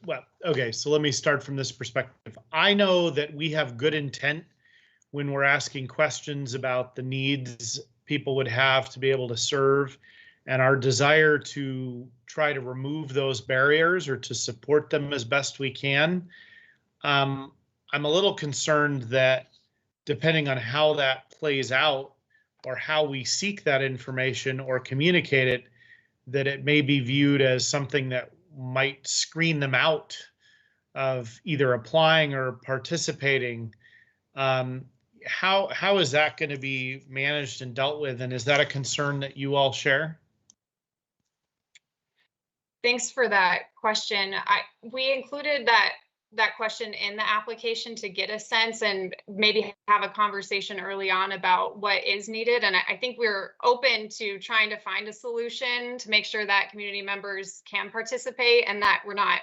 well, okay, so let me start from this perspective. I know that we have good intent when we're asking questions about the needs people would have to be able to serve, and our desire to try to remove those barriers or to support them as best we can. I'm a little concerned that depending on how that plays out or how we seek that information or communicate it, that it may be viewed as something that might screen them out of either applying or participating. How is that going to be managed and dealt with? And is that a concern that you all share? Thanks for that question. We included that question in the application to get a sense and maybe have a conversation early on about what is needed. And I think we're open to trying to find a solution to make sure that community members can participate and that we're not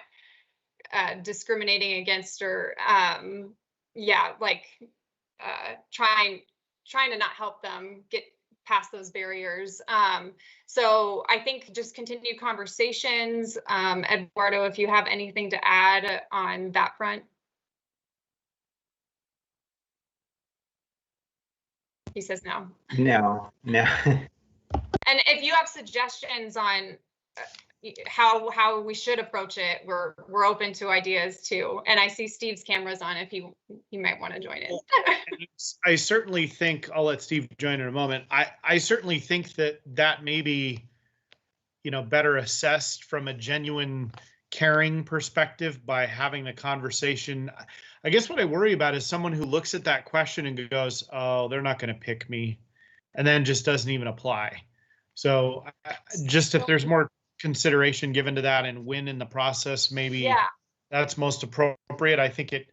discriminating against or trying to not help them get past those barriers. So I think just continue conversations. Eduardo, if you have anything to add on that front. He says no. No. And if you have suggestions on how we should approach it, we're open to ideas too. And I see Steve's camera's on if you might want to join in. I certainly think, I'll let Steve join in a moment. I certainly think that may be, better assessed from a genuine caring perspective by having the conversation. I guess what I worry about is someone who looks at that question and goes, oh, they're not going to pick me, and then just doesn't even apply. So just if there's more consideration given to that and when in the process, maybe that's most appropriate. I think it,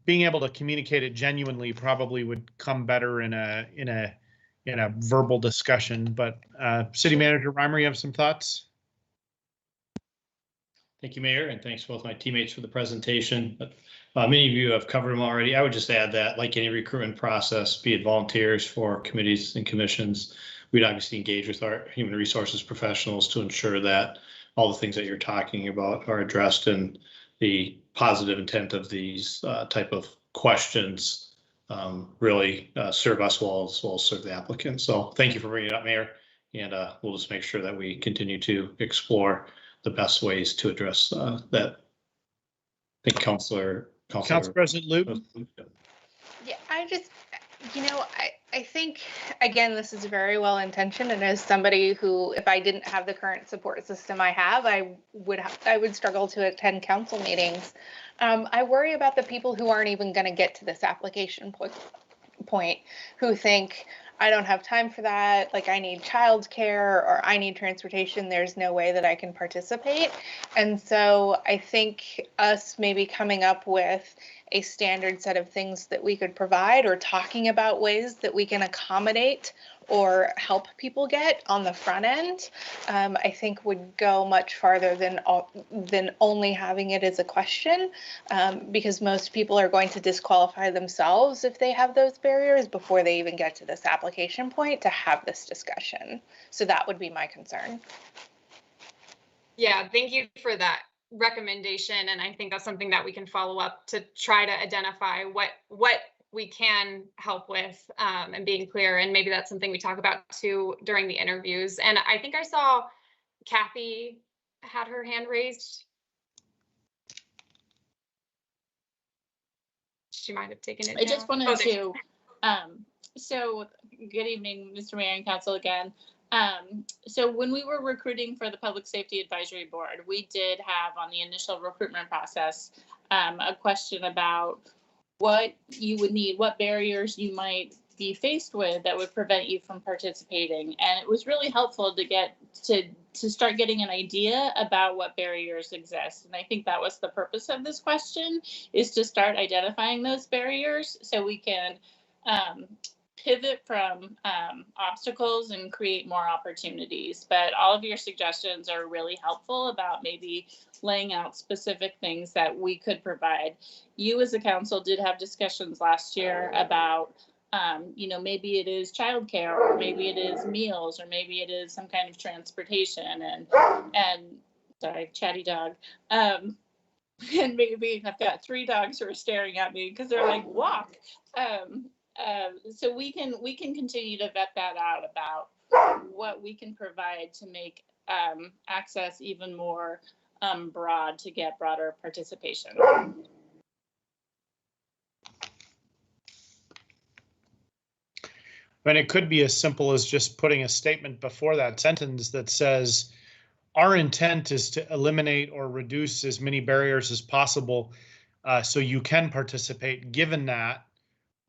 being able to communicate it genuinely probably would come better in a verbal discussion. But City Manager Reimer, you have some thoughts? Thank you, Mayor, and thanks to both my teammates for the presentation. Many of you have covered them already. I would just add that, like any recruitment process, be it volunteers for committees and commissions, we'd obviously engage with our human resources professionals to ensure that all the things that you're talking about are addressed and the positive intent of these type of questions really serve us well as serve the applicant. So thank you for bringing it up, Mayor, and we'll just make sure that we continue to explore the best ways to address that. I think Council President Luke. Yeah, I think, again, this is very well intentioned, and as somebody who, if I didn't have the current support system I have, I would struggle to attend council meetings. I worry about the people who aren't even going to get to this application point, who think, I don't have time for that, like I need childcare or I need transportation, there's no way that I can participate. And so I think us maybe coming up with a standard set of things that we could provide or talking about ways that we can accommodate or help people get on the front end, I think would go much farther than only having it as a question, because most people are going to disqualify themselves if they have those barriers before they even get to this application point to have this discussion. So that would be my concern. Yeah, thank you for that recommendation. And I think that's something that we can follow up to try to identify what we can help with and being clear. And maybe that's something we talk about too during the interviews. And I think I saw Kathy had her hand raised. She might have taken it. I just wanted to, so good evening, Mr. Mayor and Council again. So when we were recruiting for the Public Safety Advisory Board, we did have on the initial recruitment process a question about what you would need, what barriers you might be faced with that would prevent you from participating. And it was really helpful to get to start getting an idea about what barriers exist. And I think that was the purpose of this question, is to start identifying those barriers so we can pivot from obstacles and create more opportunities. But all of your suggestions are really helpful about maybe laying out specific things that we could provide. You as a council did have discussions last year about, maybe it is childcare, or maybe it is meals, or maybe it is some kind of transportation and sorry, chatty dog. And maybe I've got 3 dogs who are staring at me because they're like, walk. So we can continue to vet that out about what we can provide to make access even more broad to get broader participation. And it could be as simple as just putting a statement before that sentence that says, our intent is to eliminate or reduce as many barriers as possible so you can participate. Given that,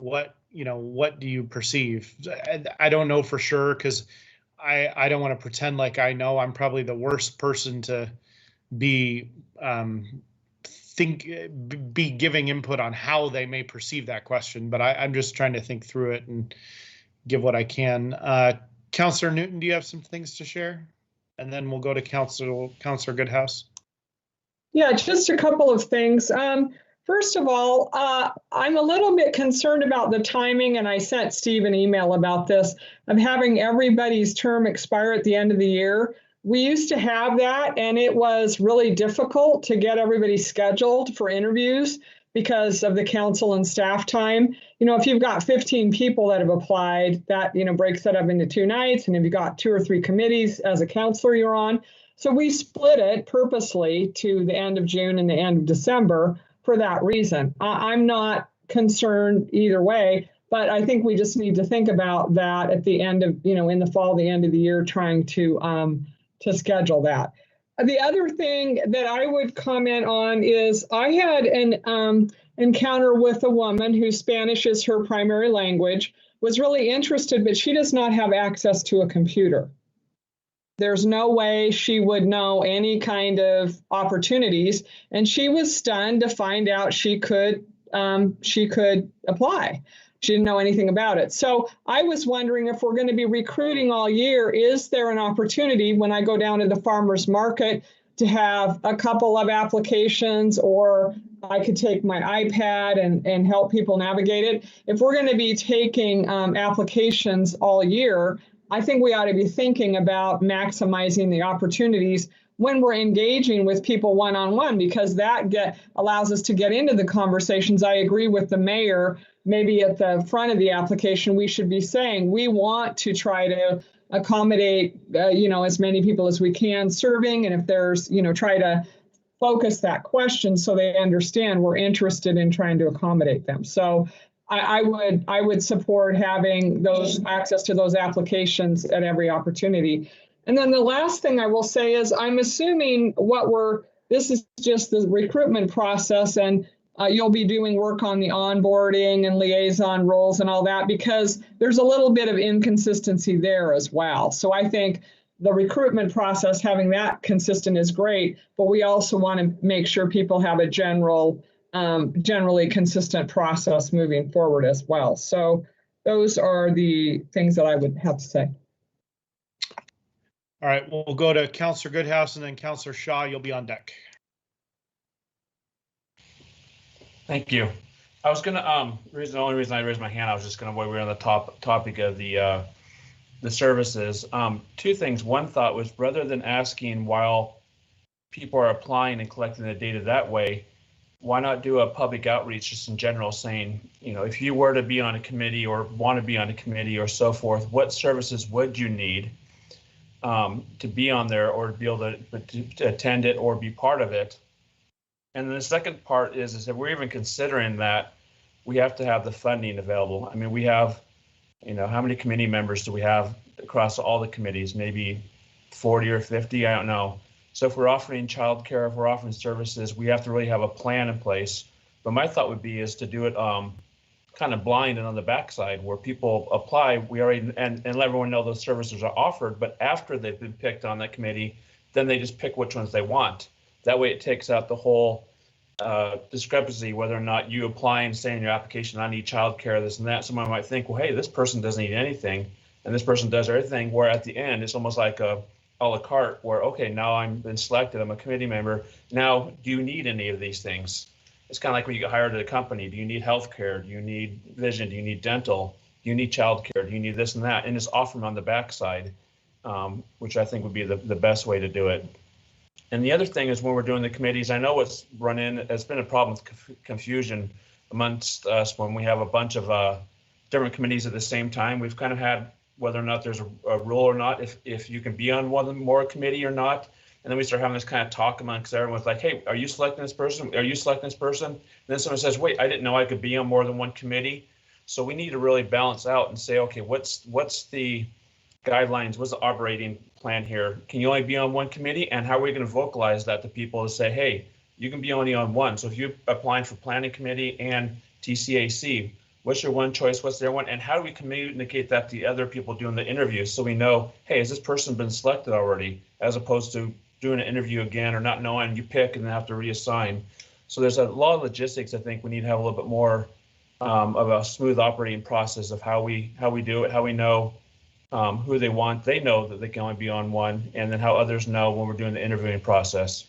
what do you perceive? I don't know for sure, because I don't want to pretend like I know. I'm probably the worst person to be giving input on how they may perceive that question, but I'm just trying to think through it and give what I can. Councillor Newton, do you have some things to share? And then we'll go to Councillor Goodhouse. Yeah, just a couple of things. First of all, I'm a little bit concerned about the timing, and I sent Steve an email about this, of having everybody's term expire at the end of the year. We used to have that, and it was really difficult to get everybody scheduled for interviews because of the council and staff time. If you've got 15 people that have applied, that, breaks that up into 2 nights. And if you've got 2 or 3 committees as a counselor you're on. So we split it purposely to the end of June and the end of December for that reason. I'm not concerned either way, but I think we just need to think about that at the end of, in the fall, the end of the year, trying to schedule that. The other thing that I would comment on is I had an encounter with a woman whose Spanish is her primary language, was really interested, but she does not have access to a computer. There's no way she would know any kind of opportunities, and she was stunned to find out she could apply. She didn't know anything about it. So I was wondering, if we're going to be recruiting all year, is there an opportunity when I go down to the farmer's market to have a couple of applications, or I could take my iPad and help people navigate it? If we're going to be taking applications all year, I think we ought to be thinking about maximizing the opportunities when we're engaging with people one-on-one, because that allows us to get into the conversations. I agree with the mayor. Maybe at the front of the application, we should be saying we want to try to accommodate, as many people as we can serving. And if there's, try to focus that question so they understand we're interested in trying to accommodate them. So I would support having those access to those applications at every opportunity. And then the last thing I will say is, I'm assuming this is just the recruitment process, and you'll be doing work on the onboarding and liaison roles and all that, because there's a little bit of inconsistency there as well. So I think the recruitment process, having that consistent is great, but we also want to make sure people have a generally consistent process moving forward as well. So those are the things that I would have to say. All right, we'll go to Councillor Goodhouse, and then Councillor Shaw, you'll be on deck. Thank you. I was gonna the only reason I raised my hand, I was just gonna, while we're on the topic of the services. 2 things. One thought was, rather than asking while people are applying and collecting the data that way, why not do a public outreach just in general, saying, if you were to be on a committee or want to be on a committee or so forth, what services would you need to be on there, or to be able to attend it or be part of it? And then the second part is that we're even considering that we have to have the funding available. I mean, we have, how many committee members do we have across all the committees? Maybe 40 or 50, I don't know. So if we're offering childcare, if we're offering services, we have to really have a plan in place. But my thought would be is to do it kind of blind and on the backside, where people apply, we already and let everyone know those services are offered. But after they've been picked on that committee, then they just pick which ones they want. That way it takes out the whole discrepancy, whether or not you apply and say in your application, I need childcare, this and that. Someone might think, well, hey, this person doesn't need anything, and this person does everything, where at the end, it's almost like a la carte, where, okay, now I'm been selected, I'm a committee member. Now, do you need any of these things? It's kind of like when you get hired at a company. Do you need healthcare? Do you need vision? Do you need dental? Do you need childcare? Do you need this and that? And it's often on the backside, which I think would be the best way to do it. And the other thing is, when we're doing the committees, I know it's been a problem with confusion amongst us when we have a bunch of different committees at the same time. We've kind of had whether or not there's a rule or not, if you can be on one more committee or not. And then we start having this kind of talk amongst everyone's like, hey, are you selecting this person? Are you selecting this person? And then someone says, wait, I didn't know I could be on more than one committee. So we need to really balance out and say, okay, what's the guidelines? What's the operating plan here? Can you only be on one committee? And how are we going to vocalize that to people to say, hey, you can be only on one. So if you're applying for planning committee and TCAC, What's your one choice? What's their one? And how do we communicate that to the other people doing the interview so we know, hey, has this person been selected already? As opposed to doing an interview again or not knowing, you pick and then have to reassign. So there's a lot of logistics. I think we need to have a little bit more of a smooth operating process of how we do it, how we know who they want. They know that they can only be on one, and then how others know when we're doing the interviewing process.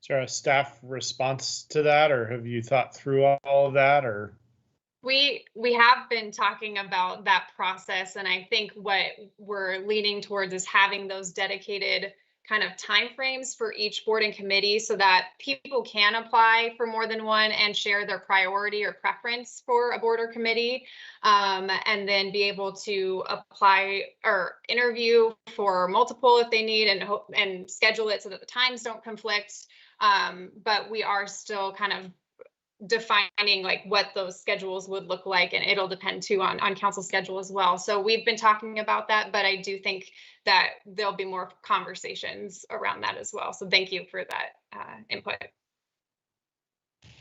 Is there a staff response to that, or have you thought through all of that, or? We have been talking about that process, and I think what we're leaning towards is having those dedicated kind of timeframes for each board and committee so that people can apply for more than one and share their priority or preference for a board or committee, and then be able to apply or interview for multiple if they need, and schedule it so that the times don't conflict. But we are still kind of defining like what those schedules would look like, and it'll depend too on council schedule as well. So we've been talking about that, but I do think that there'll be more conversations around that as well. So thank you for that input.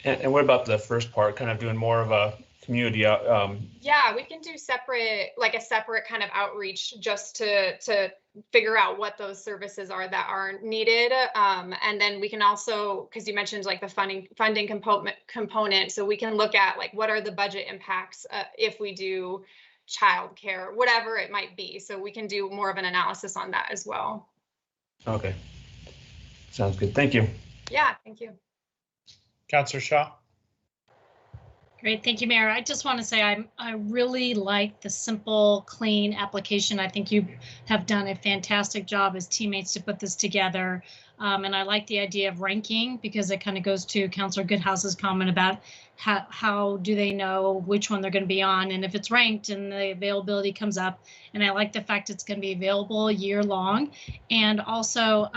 And what about the first part, kind of doing more of a community? Yeah, we can do a separate kind of outreach just to figure out what those services are that are needed. And then we can also, because you mentioned like the funding component, so we can look at like what are the budget impacts if we do childcare, whatever it might be. So we can do more of an analysis on that as well. Okay, sounds good. Thank you. Yeah, thank you. Councillor Shaw. Great, thank you, Mayor. I just want to say I really like the simple, clean application. I think you have done a fantastic job as teammates to put this together. And I like the idea of ranking because it kind of goes to Councillor Goodhouse's comment about how do they know which one they're going to be on, and if it's ranked and the availability comes up. And I like the fact it's going to be available year long. And also,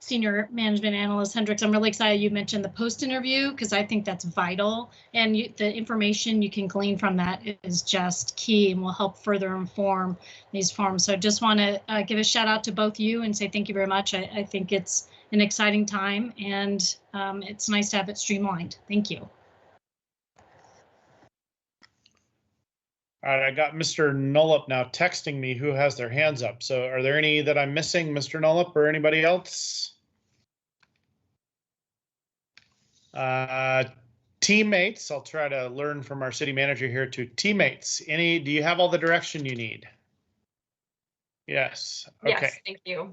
Senior Management Analyst Hendricks, I'm really excited you mentioned the post interview because I think that's vital, and the information you can glean from that is just key and will help further inform these forms. So I just want to give a shout out to both you and say thank you very much. I think it's an exciting time, and it's nice to have it streamlined. Thank you. All right, I got Mr. Nolup now texting me who has their hands up. So are there any that I'm missing, Mr. Nolup, or anybody else? Teammates, I'll try to learn from our city manager here too. Teammates, do you have all the direction you need? Yes, okay. Yes, thank you.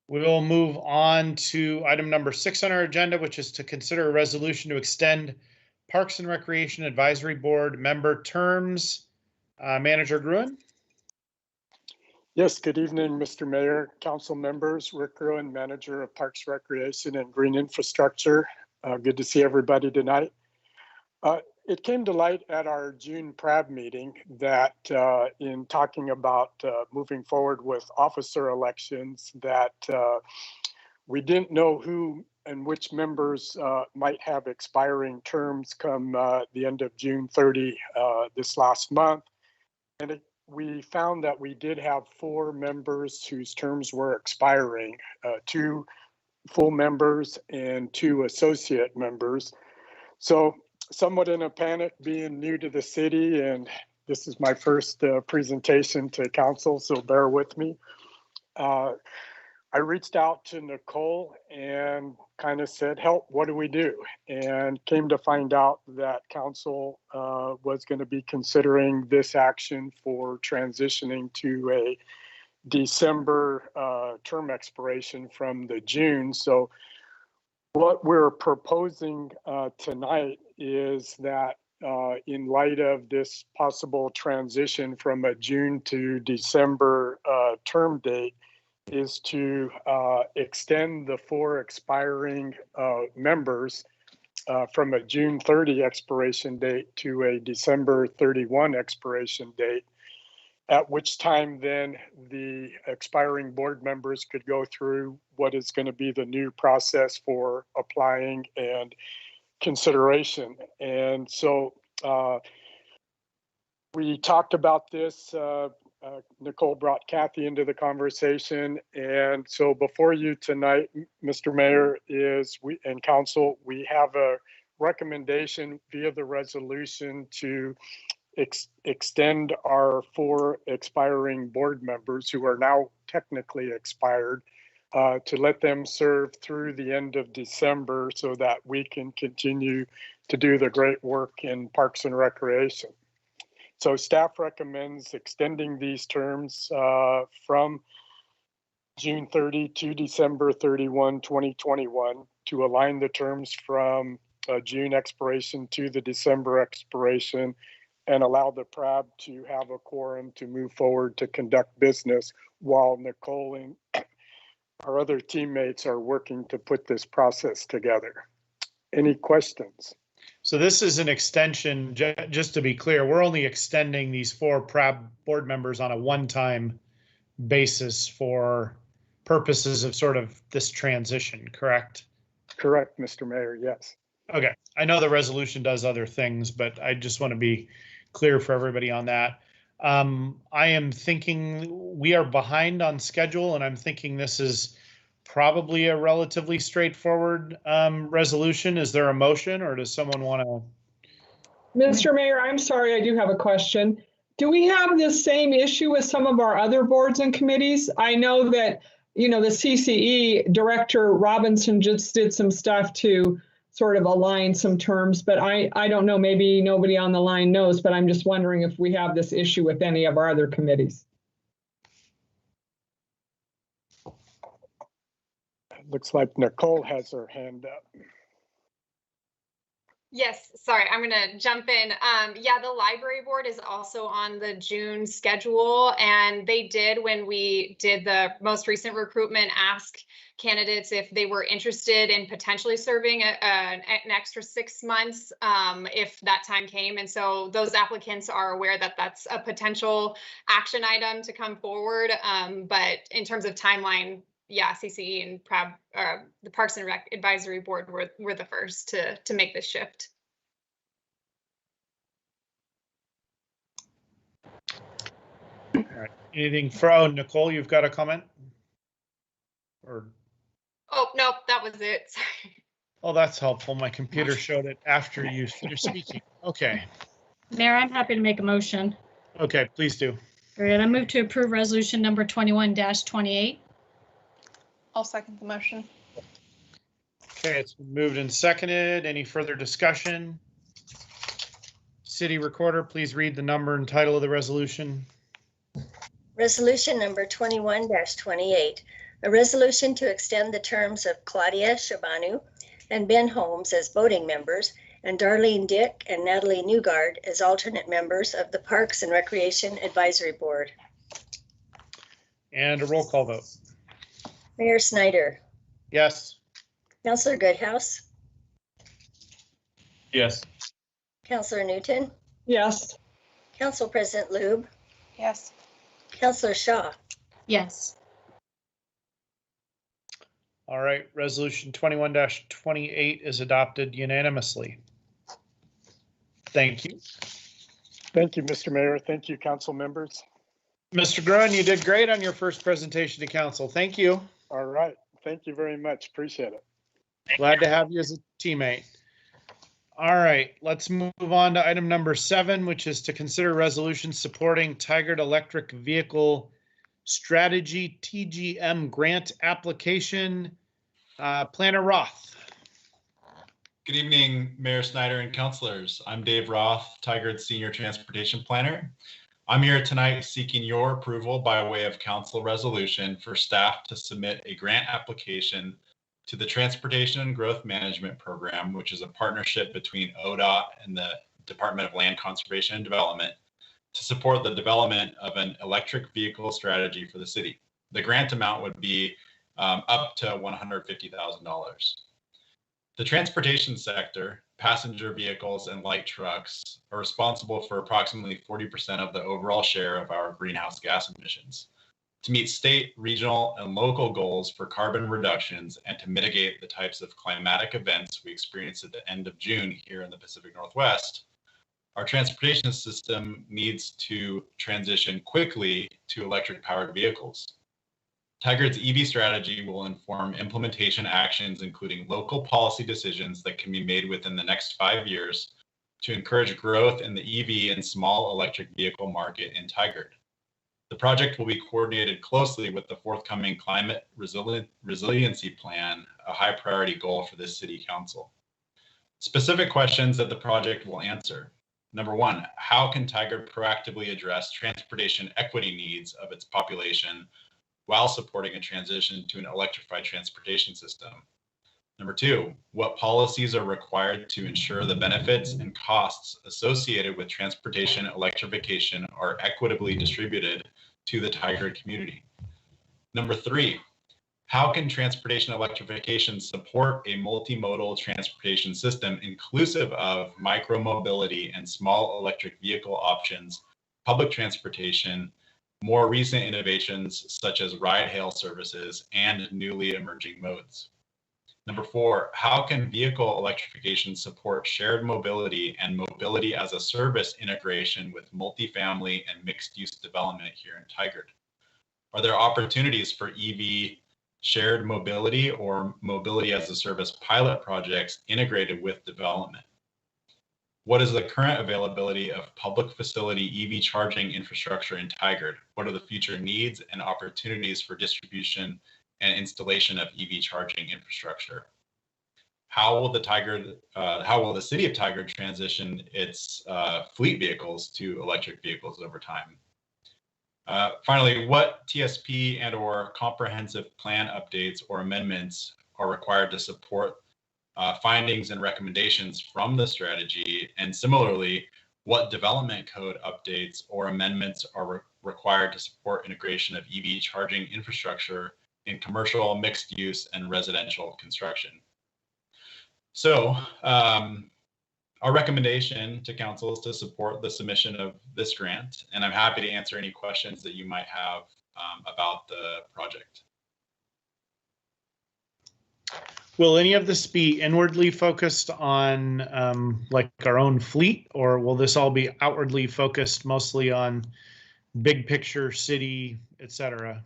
We will move on to item number 6 on our agenda, which is to consider a resolution to extend Parks and Recreation Advisory Board member terms. Manager Gruen. Yes, good evening, Mr. Mayor, council members. Rick Gruen, Manager of Parks, Recreation, and Green Infrastructure. Good to see everybody tonight. It came to light at our June PRAB meeting that in talking about moving forward with officer elections, that we didn't know who and which members might have expiring terms come the end of June 30 this last month. And we found that we did have 4 members whose terms were expiring, 2 full members and 2 associate members. So somewhat in a panic, being new to the city, and this is my first presentation to council, so bear with me. I reached out to Nicole and kind of said, help, what do we do? And came to find out that council was going to be considering this action for transitioning to a December term expiration from the June. So what we're proposing tonight is that in light of this possible transition from a June to December term date, is to extend the 4 expiring members from a June 30 expiration date to a December 31 expiration date, at which time then the expiring board members could go through what is going to be the new process for applying and consideration. And so we talked about this Nicole brought Kathy into the conversation. And so before you tonight, Mr. Mayor, and council, we have a recommendation via the resolution to extend our 4 expiring board members who are now technically expired to let them serve through the end of December so that we can continue to do the great work in Parks and Recreation. So staff recommends extending these terms from June 30 to December 31, 2021 to align the terms from June expiration to the December expiration and allow the PRAB to have a quorum to move forward to conduct business while Nicole and our other teammates are working to put this process together. Any questions? So this is an extension, just to be clear, we're only extending these 4 PRAB board members on a one-time basis for purposes of sort of this transition, correct? Correct, Mr. Mayor, yes. Okay, I know the resolution does other things, but I just want to be clear for everybody on that. I am thinking we are behind on schedule, and I'm thinking this is probably a relatively straightforward resolution. Is there a motion, or does someone want to? Mr. Mayor, I'm sorry, I do have a question. Do we have this same issue with some of our other boards and committees? I know that, you know, the CCE Director Robinson just did some stuff to sort of align some terms, but I don't know, maybe nobody on the line knows, but I'm just wondering if we have this issue with any of our other committees. Looks like Nicole has her hand up. Yes, sorry, I'm gonna jump in. Yeah, the library board is also on the June schedule, and they did, when we did the most recent recruitment, ask candidates if they were interested in potentially serving an extra 6 months if that time came. And so those applicants are aware that that's a potential action item to come forward. But in terms of timeline, yeah, CCE and PRAB, the Parks and Rec Advisory Board were the first to make this shift. All right. Anything for Nicole? You've got a comment? Or? Oh no, that was it. Sorry. Oh, that's helpful. My computer showed it after you finished speaking. Okay. Mayor, I'm happy to make a motion. Okay, please do. Great. I move to approve resolution number 21-28. I'll second the motion. Okay, it's been moved and seconded. Any further discussion? City Recorder, please read the number and title of the resolution. Resolution number 21-28, a resolution to extend the terms of Claudia Shabanu and Ben Holmes as voting members and Darlene Dick and Natalie Newgard as alternate members of the Parks and Recreation Advisory Board. And a roll call vote. Mayor Snyder. Yes. Councillor Goodhouse. Yes. Councillor Newton. Yes. Council President Lube. Yes. Councillor Shaw. Yes. All right, resolution 21-28 is adopted unanimously. Thank you. Thank you, Mr. Mayor. Thank you, council members. Mr. Gruen, you did great on your first presentation to council. Thank you. All right. Thank you very much. Appreciate it. Glad to have you as a teammate. All right, let's move on to item number 7, which is to consider resolution supporting Tigard Electric Vehicle Strategy TGM grant application. Planner Roth. Good evening, Mayor Snyder and councilors. I'm Dave Roth, Tigard Senior Transportation Planner. I'm here tonight seeking your approval by way of council resolution for staff to submit a grant application to the Transportation and Growth Management Program, which is a partnership between ODOT and the Department of Land Conservation and Development, to support the development of an electric vehicle strategy for the city. The grant amount would be up to $150,000. The transportation sector, passenger vehicles and light trucks, are responsible for approximately 40% of the overall share of our greenhouse gas emissions. To meet state, regional, and local goals for carbon reductions and to mitigate the types of climatic events we experienced at the end of June here in the Pacific Northwest, Our transportation system needs to transition quickly to electric powered vehicles. Tigard's EV strategy will inform implementation actions, including local policy decisions that can be made within the next 5 years to encourage growth in the EV and small electric vehicle market in Tigard. The project will be coordinated closely with the forthcoming climate resiliency plan, a high priority goal for this city council. Specific questions that the project will answer. Number one, how can Tigard proactively address transportation equity needs of its population while supporting a transition to an electrified transportation system? Number two, what policies are required to ensure the benefits and costs associated with transportation electrification are equitably distributed to the Tigard community? Number three, how can transportation electrification support a multimodal transportation system inclusive of micromobility and small electric vehicle options, public transportation, more recent innovations such as ride-hail services, and newly emerging modes? Number four, how can vehicle electrification support shared mobility and mobility as a service integration with multifamily and mixed-use development here in Tigard? Are there opportunities for EV shared mobility or mobility as a service pilot projects integrated with development? What is the current availability of public facility EV charging infrastructure in Tigard? What are the future needs and opportunities for distribution and installation of EV charging infrastructure? How will the city of Tigard transition its fleet vehicles to electric vehicles over time? Finally, what TSP and/or comprehensive plan updates or amendments are required to support findings and recommendations from the strategy? And similarly, what development code updates or amendments are required to support integration of EV charging infrastructure in commercial, mixed use, and residential construction? So our recommendation to council is to support the submission of this grant, and I'm happy to answer any questions that you might have about the project. Will any of this be inwardly focused on like our own fleet, or will this all be outwardly focused mostly on big picture city, et cetera?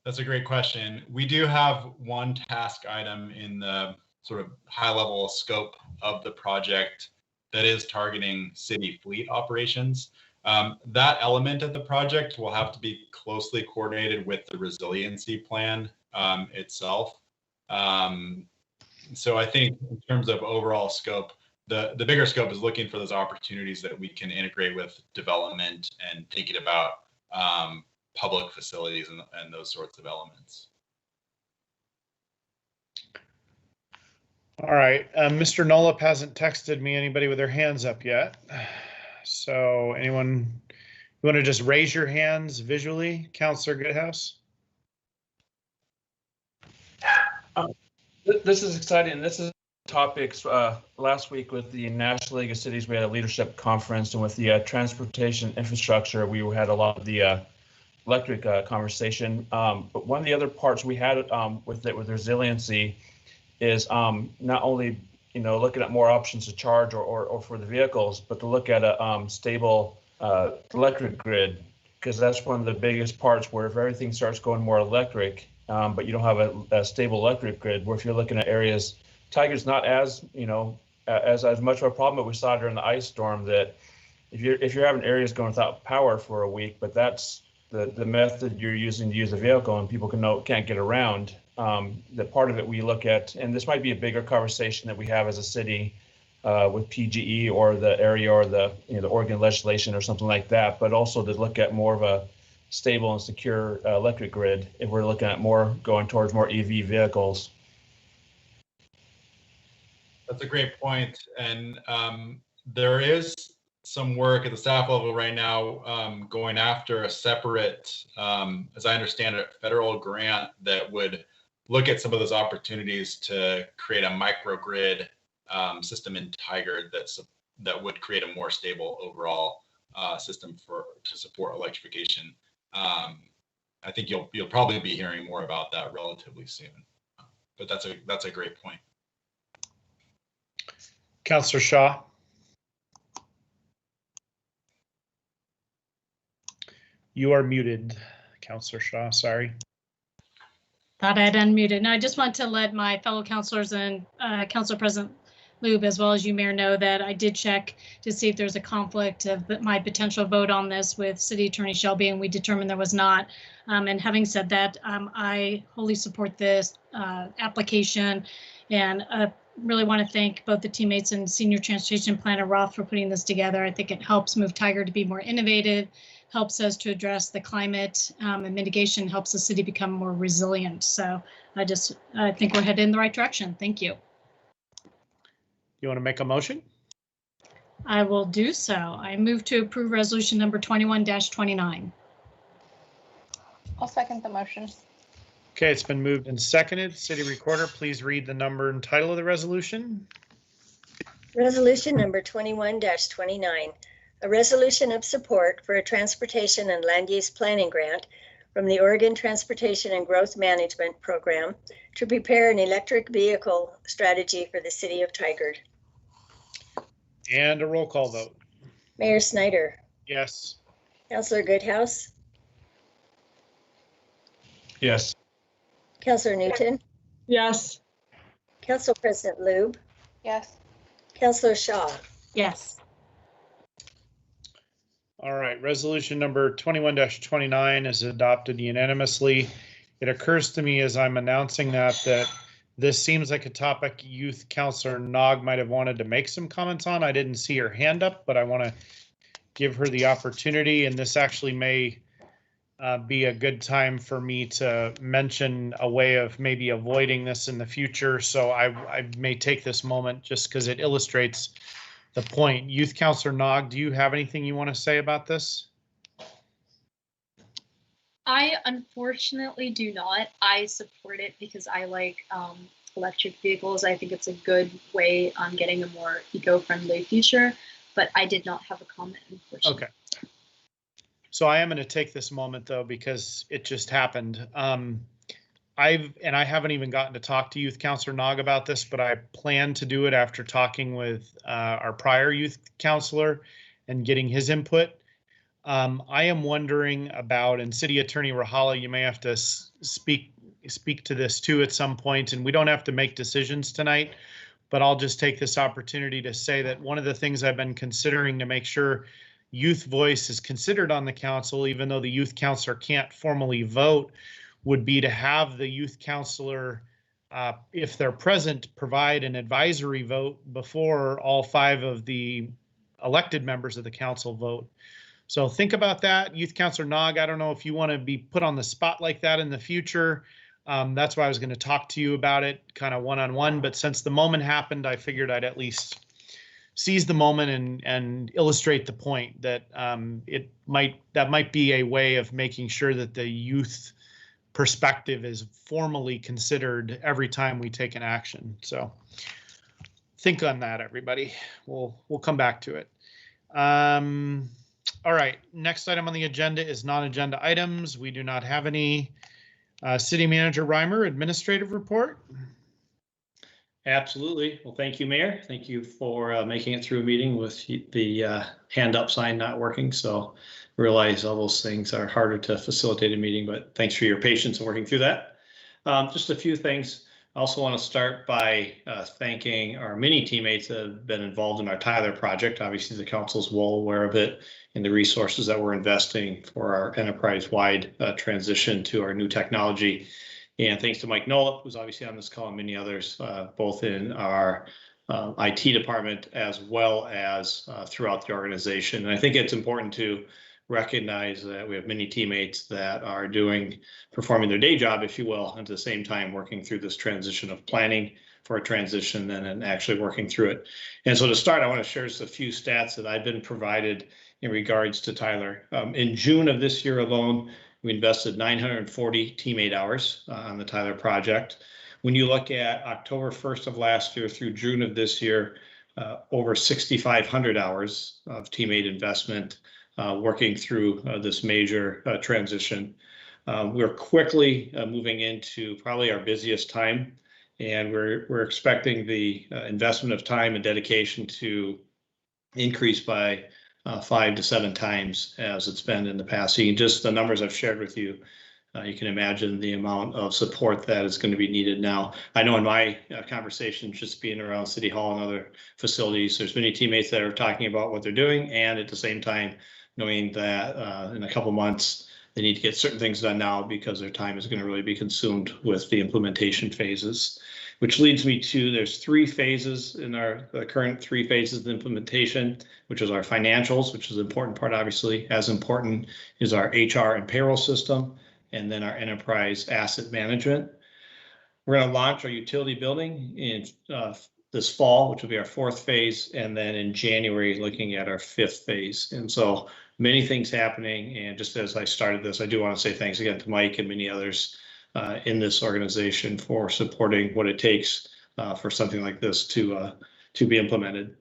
That's a great question. We do have one task item in the sort of high level scope of the project that is targeting city fleet operations. That element of the project will have to be closely coordinated with the resiliency plan itself. So I think in terms of overall scope, the bigger scope is looking for those opportunities that we can integrate with development and thinking about public facilities and those sorts of elements. All right, Mr. Nolip hasn't texted me anybody with their hands up yet. So anyone, you want to just raise your hands visually, Councillor Goodhouse? This is exciting. This is topics last week with the National League of Cities. We had a leadership conference, and with the transportation infrastructure, we had a lot of the electric conversation. But one of the other parts we had with resiliency is not only looking at more options to charge or for the vehicles, but to look at a stable electric grid, because that's one of the biggest parts where if everything starts going more electric, but you don't have a stable electric grid, where if you're looking at areas, Tigard's not as as much of a problem, but we saw during the ice storm that if you're having areas going without power for a week, but that's the method you're using to use the vehicle and people can't get around. That part of it we look at, and this might be a bigger conversation that we have as a city with PGE or the area or the the Oregon legislation or something like that, but also to look at more of a stable and secure electric grid if we're looking at more going towards more EV vehicles. That's a great point, and there is some work at the staff level right now going after a separate, as I understand it, federal grant that would look at some of those opportunities to create a microgrid system in Tigard that would create a more stable overall system to support electrification. I think you'll probably be hearing more about that relatively soon. But that's a great point. Councillor Shaw. You are muted, Councillor Shaw, sorry. Thought I'd unmuted. No, I just want to let my fellow councilors and Council President Lube, as well as you, Mayor, know that I did check to see if there's a conflict of my potential vote on this with City Attorney Shelby, and we determined there was not. And having said that, I wholly support this application, and really want to thank both the teammates and Senior Transportation Planner Roth for putting this together. I think it helps move Tigard to be more innovative, helps us to address the climate and mitigation, helps the city become more resilient. So I think we're headed in the right direction. Thank you. You want to make a motion? I will do so. I move to approve resolution number 21-29. I'll second the motion. Okay, it's been moved and seconded. City Recorder, please read the number and title of the resolution. Resolution number 21-29, a resolution of support for a transportation and land use planning grant from the Oregon Transportation and Growth Management Program to prepare an electric vehicle strategy for the city of Tigard. And a roll call vote. Mayor Snyder. Yes. Councillor Goodhouse. Yes. Councillor Newton. Yes. Council President Lube. Yes. Councillor Shaw. Yes. All right, resolution number 21-29 is adopted unanimously. It occurs to me as I'm announcing that this seems like a topic Youth Councillor Nog might have wanted to make some comments on. I didn't see her hand up, but I want to give her the opportunity, and this actually may be a good time for me to mention a way of maybe avoiding this in the future. So I may take this moment just because it illustrates the point. Youth Councillor Nog, do you have anything you want to say about this? I unfortunately do not. I support it because I like electric vehicles. I think it's a good way on getting a more eco-friendly future, but I did not have a comment, unfortunately. Okay. So I am going to take this moment though, because it just happened. I haven't even gotten to talk to Youth Councillor Nog about this, but I plan to do it after talking with our prior youth councillor and getting his input. I am wondering about, and City Attorney Rahala, you may have to speak to this too at some point, and we don't have to make decisions tonight, but I'll just take this opportunity to say that one of the things I've been considering to make sure youth voice is considered on the council, even though the youth councillor can't formally vote, would be to have the youth councillor, if they're present, provide an advisory vote before all 5 of the elected members of the council vote. So think about that. Youth Councillor Nog, I don't know if you want to be put on the spot like that in the future. That's why I was going to talk to you about it kind of one-on-one, but since the moment happened, I figured I'd at least seize the moment and illustrate the point that that might be a way of making sure that the youth perspective is formally considered every time we take an action. So think on that, everybody. We'll come back to it. All right, next item on the agenda is non-agenda items. We do not have any. City Manager Reimer, administrative report. Absolutely. Well, thank you, Mayor. Thank you for making it through a meeting with the hand up sign not working. So realize all those things are harder to facilitate a meeting, but thanks for your patience in working through that. Just a few things. I also want to start by thanking our many teammates that have been involved in our Tyler project. Obviously, the council's well aware of it and the resources that we're investing for our enterprise-wide transition to our new technology. And thanks to Mike Nollop, who's obviously on this call, and many others, both in our IT department as well as throughout the organization. And I think it's important to recognize that we have many teammates that are performing their day job, if you will, and at the same time working through this transition of planning for a transition and then actually working through it. And so to start, I want to share just a few stats that I've been provided in regards to Tyler. In June of this year alone, we invested 940 teammate hours on the Tyler project. When you look at October 1st of last year through June of this year, over 6,500 hours of teammate investment working through this major transition. We're quickly moving into probably our busiest time, and we're expecting the investment of time and dedication to increase by 5 to 7 times as it's been in the past. So just the numbers I've shared with you, you can imagine the amount of support that is going to be needed now. I know in my conversations, just being around City Hall and other facilities, there's many teammates that are talking about what they're doing, and at the same time, knowing that in a couple months, they need to get certain things done now because their time is going to really be consumed with the implementation phases. Which leads me to, there's 3 phases in our current 3 phases of implementation, which is our financials, which is an important part, obviously. As important is our HR and payroll system, and then our enterprise asset management. We're going to launch our utility building in this fall, which will be our 4th phase, and then in January, looking at our 5th phase. And so many things happening. And just as I started this, I do want to say thanks again to Mike and many others in this organization for supporting what it takes for something like this to be implemented.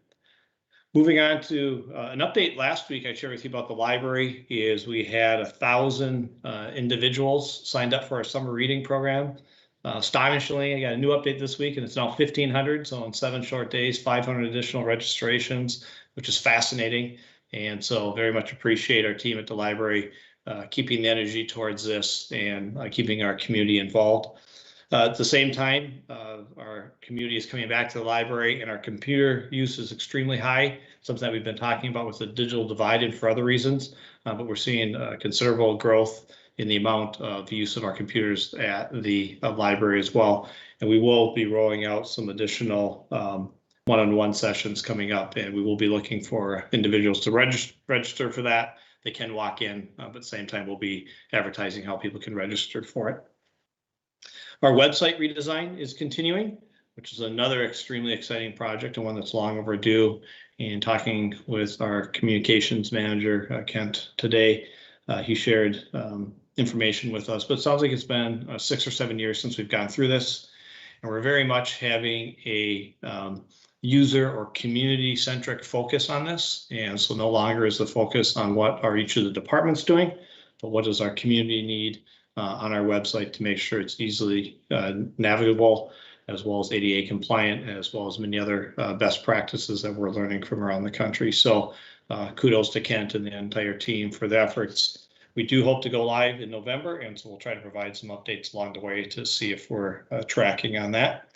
Moving on to an update last week I shared with you about the library is we had 1,000 individuals signed up for our summer reading program. Astonishingly, I got a new update this week and it's now 1,500. So in 7 short days, 500 additional registrations, which is fascinating. And so very much appreciate our team at the library keeping the energy towards this and keeping our community involved. At the same time, our community is coming back to the library and our computer use is extremely high, something that we've been talking about with the digital divide and for other reasons, but we're seeing considerable growth in the amount of use of our computers at the library as well. And we will be rolling out some additional one-on-one sessions coming up, and we will be looking for individuals to register for that. They can walk in, but at the same time, we'll be advertising how people can register for it. Our website redesign is continuing, which is another extremely exciting project and one that's long overdue. And talking with our communications manager, Kent, today, he shared information with us, but it sounds like it's been 6 or 7 years since we've gone through this. And we're very much having a user or community centric focus on this. And so no longer is the focus on what are each of the departments doing, but what does our community need on our website to make sure it's easily navigable, as well as ADA compliant, as well as many other best practices that we're learning from around the country. So kudos to Kent and the entire team for the efforts. We do hope to go live in November, and so we'll try to provide some updates along the way to see if we're tracking on that.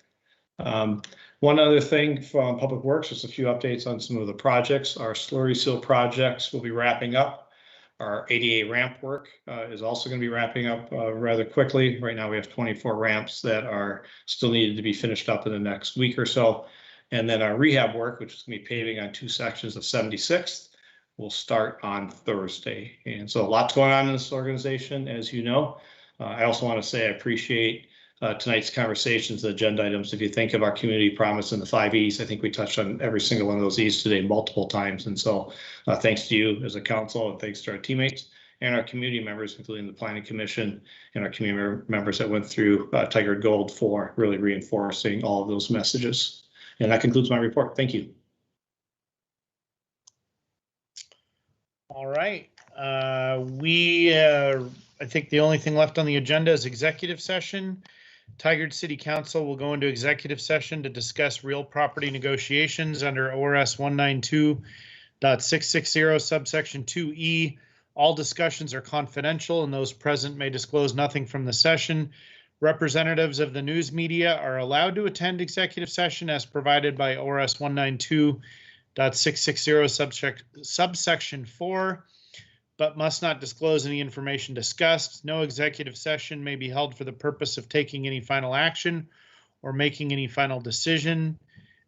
One other thing from Public Works, just a few updates on some of the projects. Our slurry seal projects will be wrapping up. Our ADA ramp work is also going to be wrapping up rather quickly. Right now we have 24 ramps that are still needed to be finished up in the next week or so. And then our rehab work, which is going to be paving on 2 sections of 76th, will start on Thursday. And so a lot's going on in this organization, as you know. I also want to say I appreciate tonight's conversations, the agenda items. If you think of our community promise and the 5 E's, I think we touched on every single one of those E's today multiple times. And so thanks to you as a council, and thanks to our teammates and our community members, including the Planning Commission and our community members that went through Tigard Gold for really reinforcing all of those messages. And that concludes my report. Thank you. All right. I think the only thing left on the agenda is executive session. Tigard City Council will go into executive session to discuss real property negotiations under ORS 192.660 subsection 2E. All discussions are confidential and those present may disclose nothing from the session. Representatives of the news media are allowed to attend executive session as provided by ORS 192.660 subsection 4, but must not disclose any information discussed. No executive session may be held for the purpose of taking any final action or making any final decision.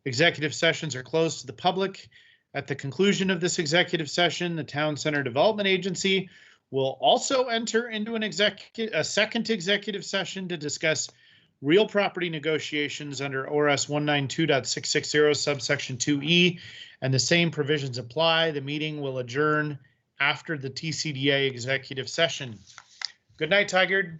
Executive sessions are closed to the public. At the conclusion of this executive session, the Town Center Development Agency will also enter into a second executive session to discuss real property negotiations under ORS 192.660 subsection 2E, and the same provisions apply. The meeting will adjourn after the TCDA executive session. Good night, Tigard.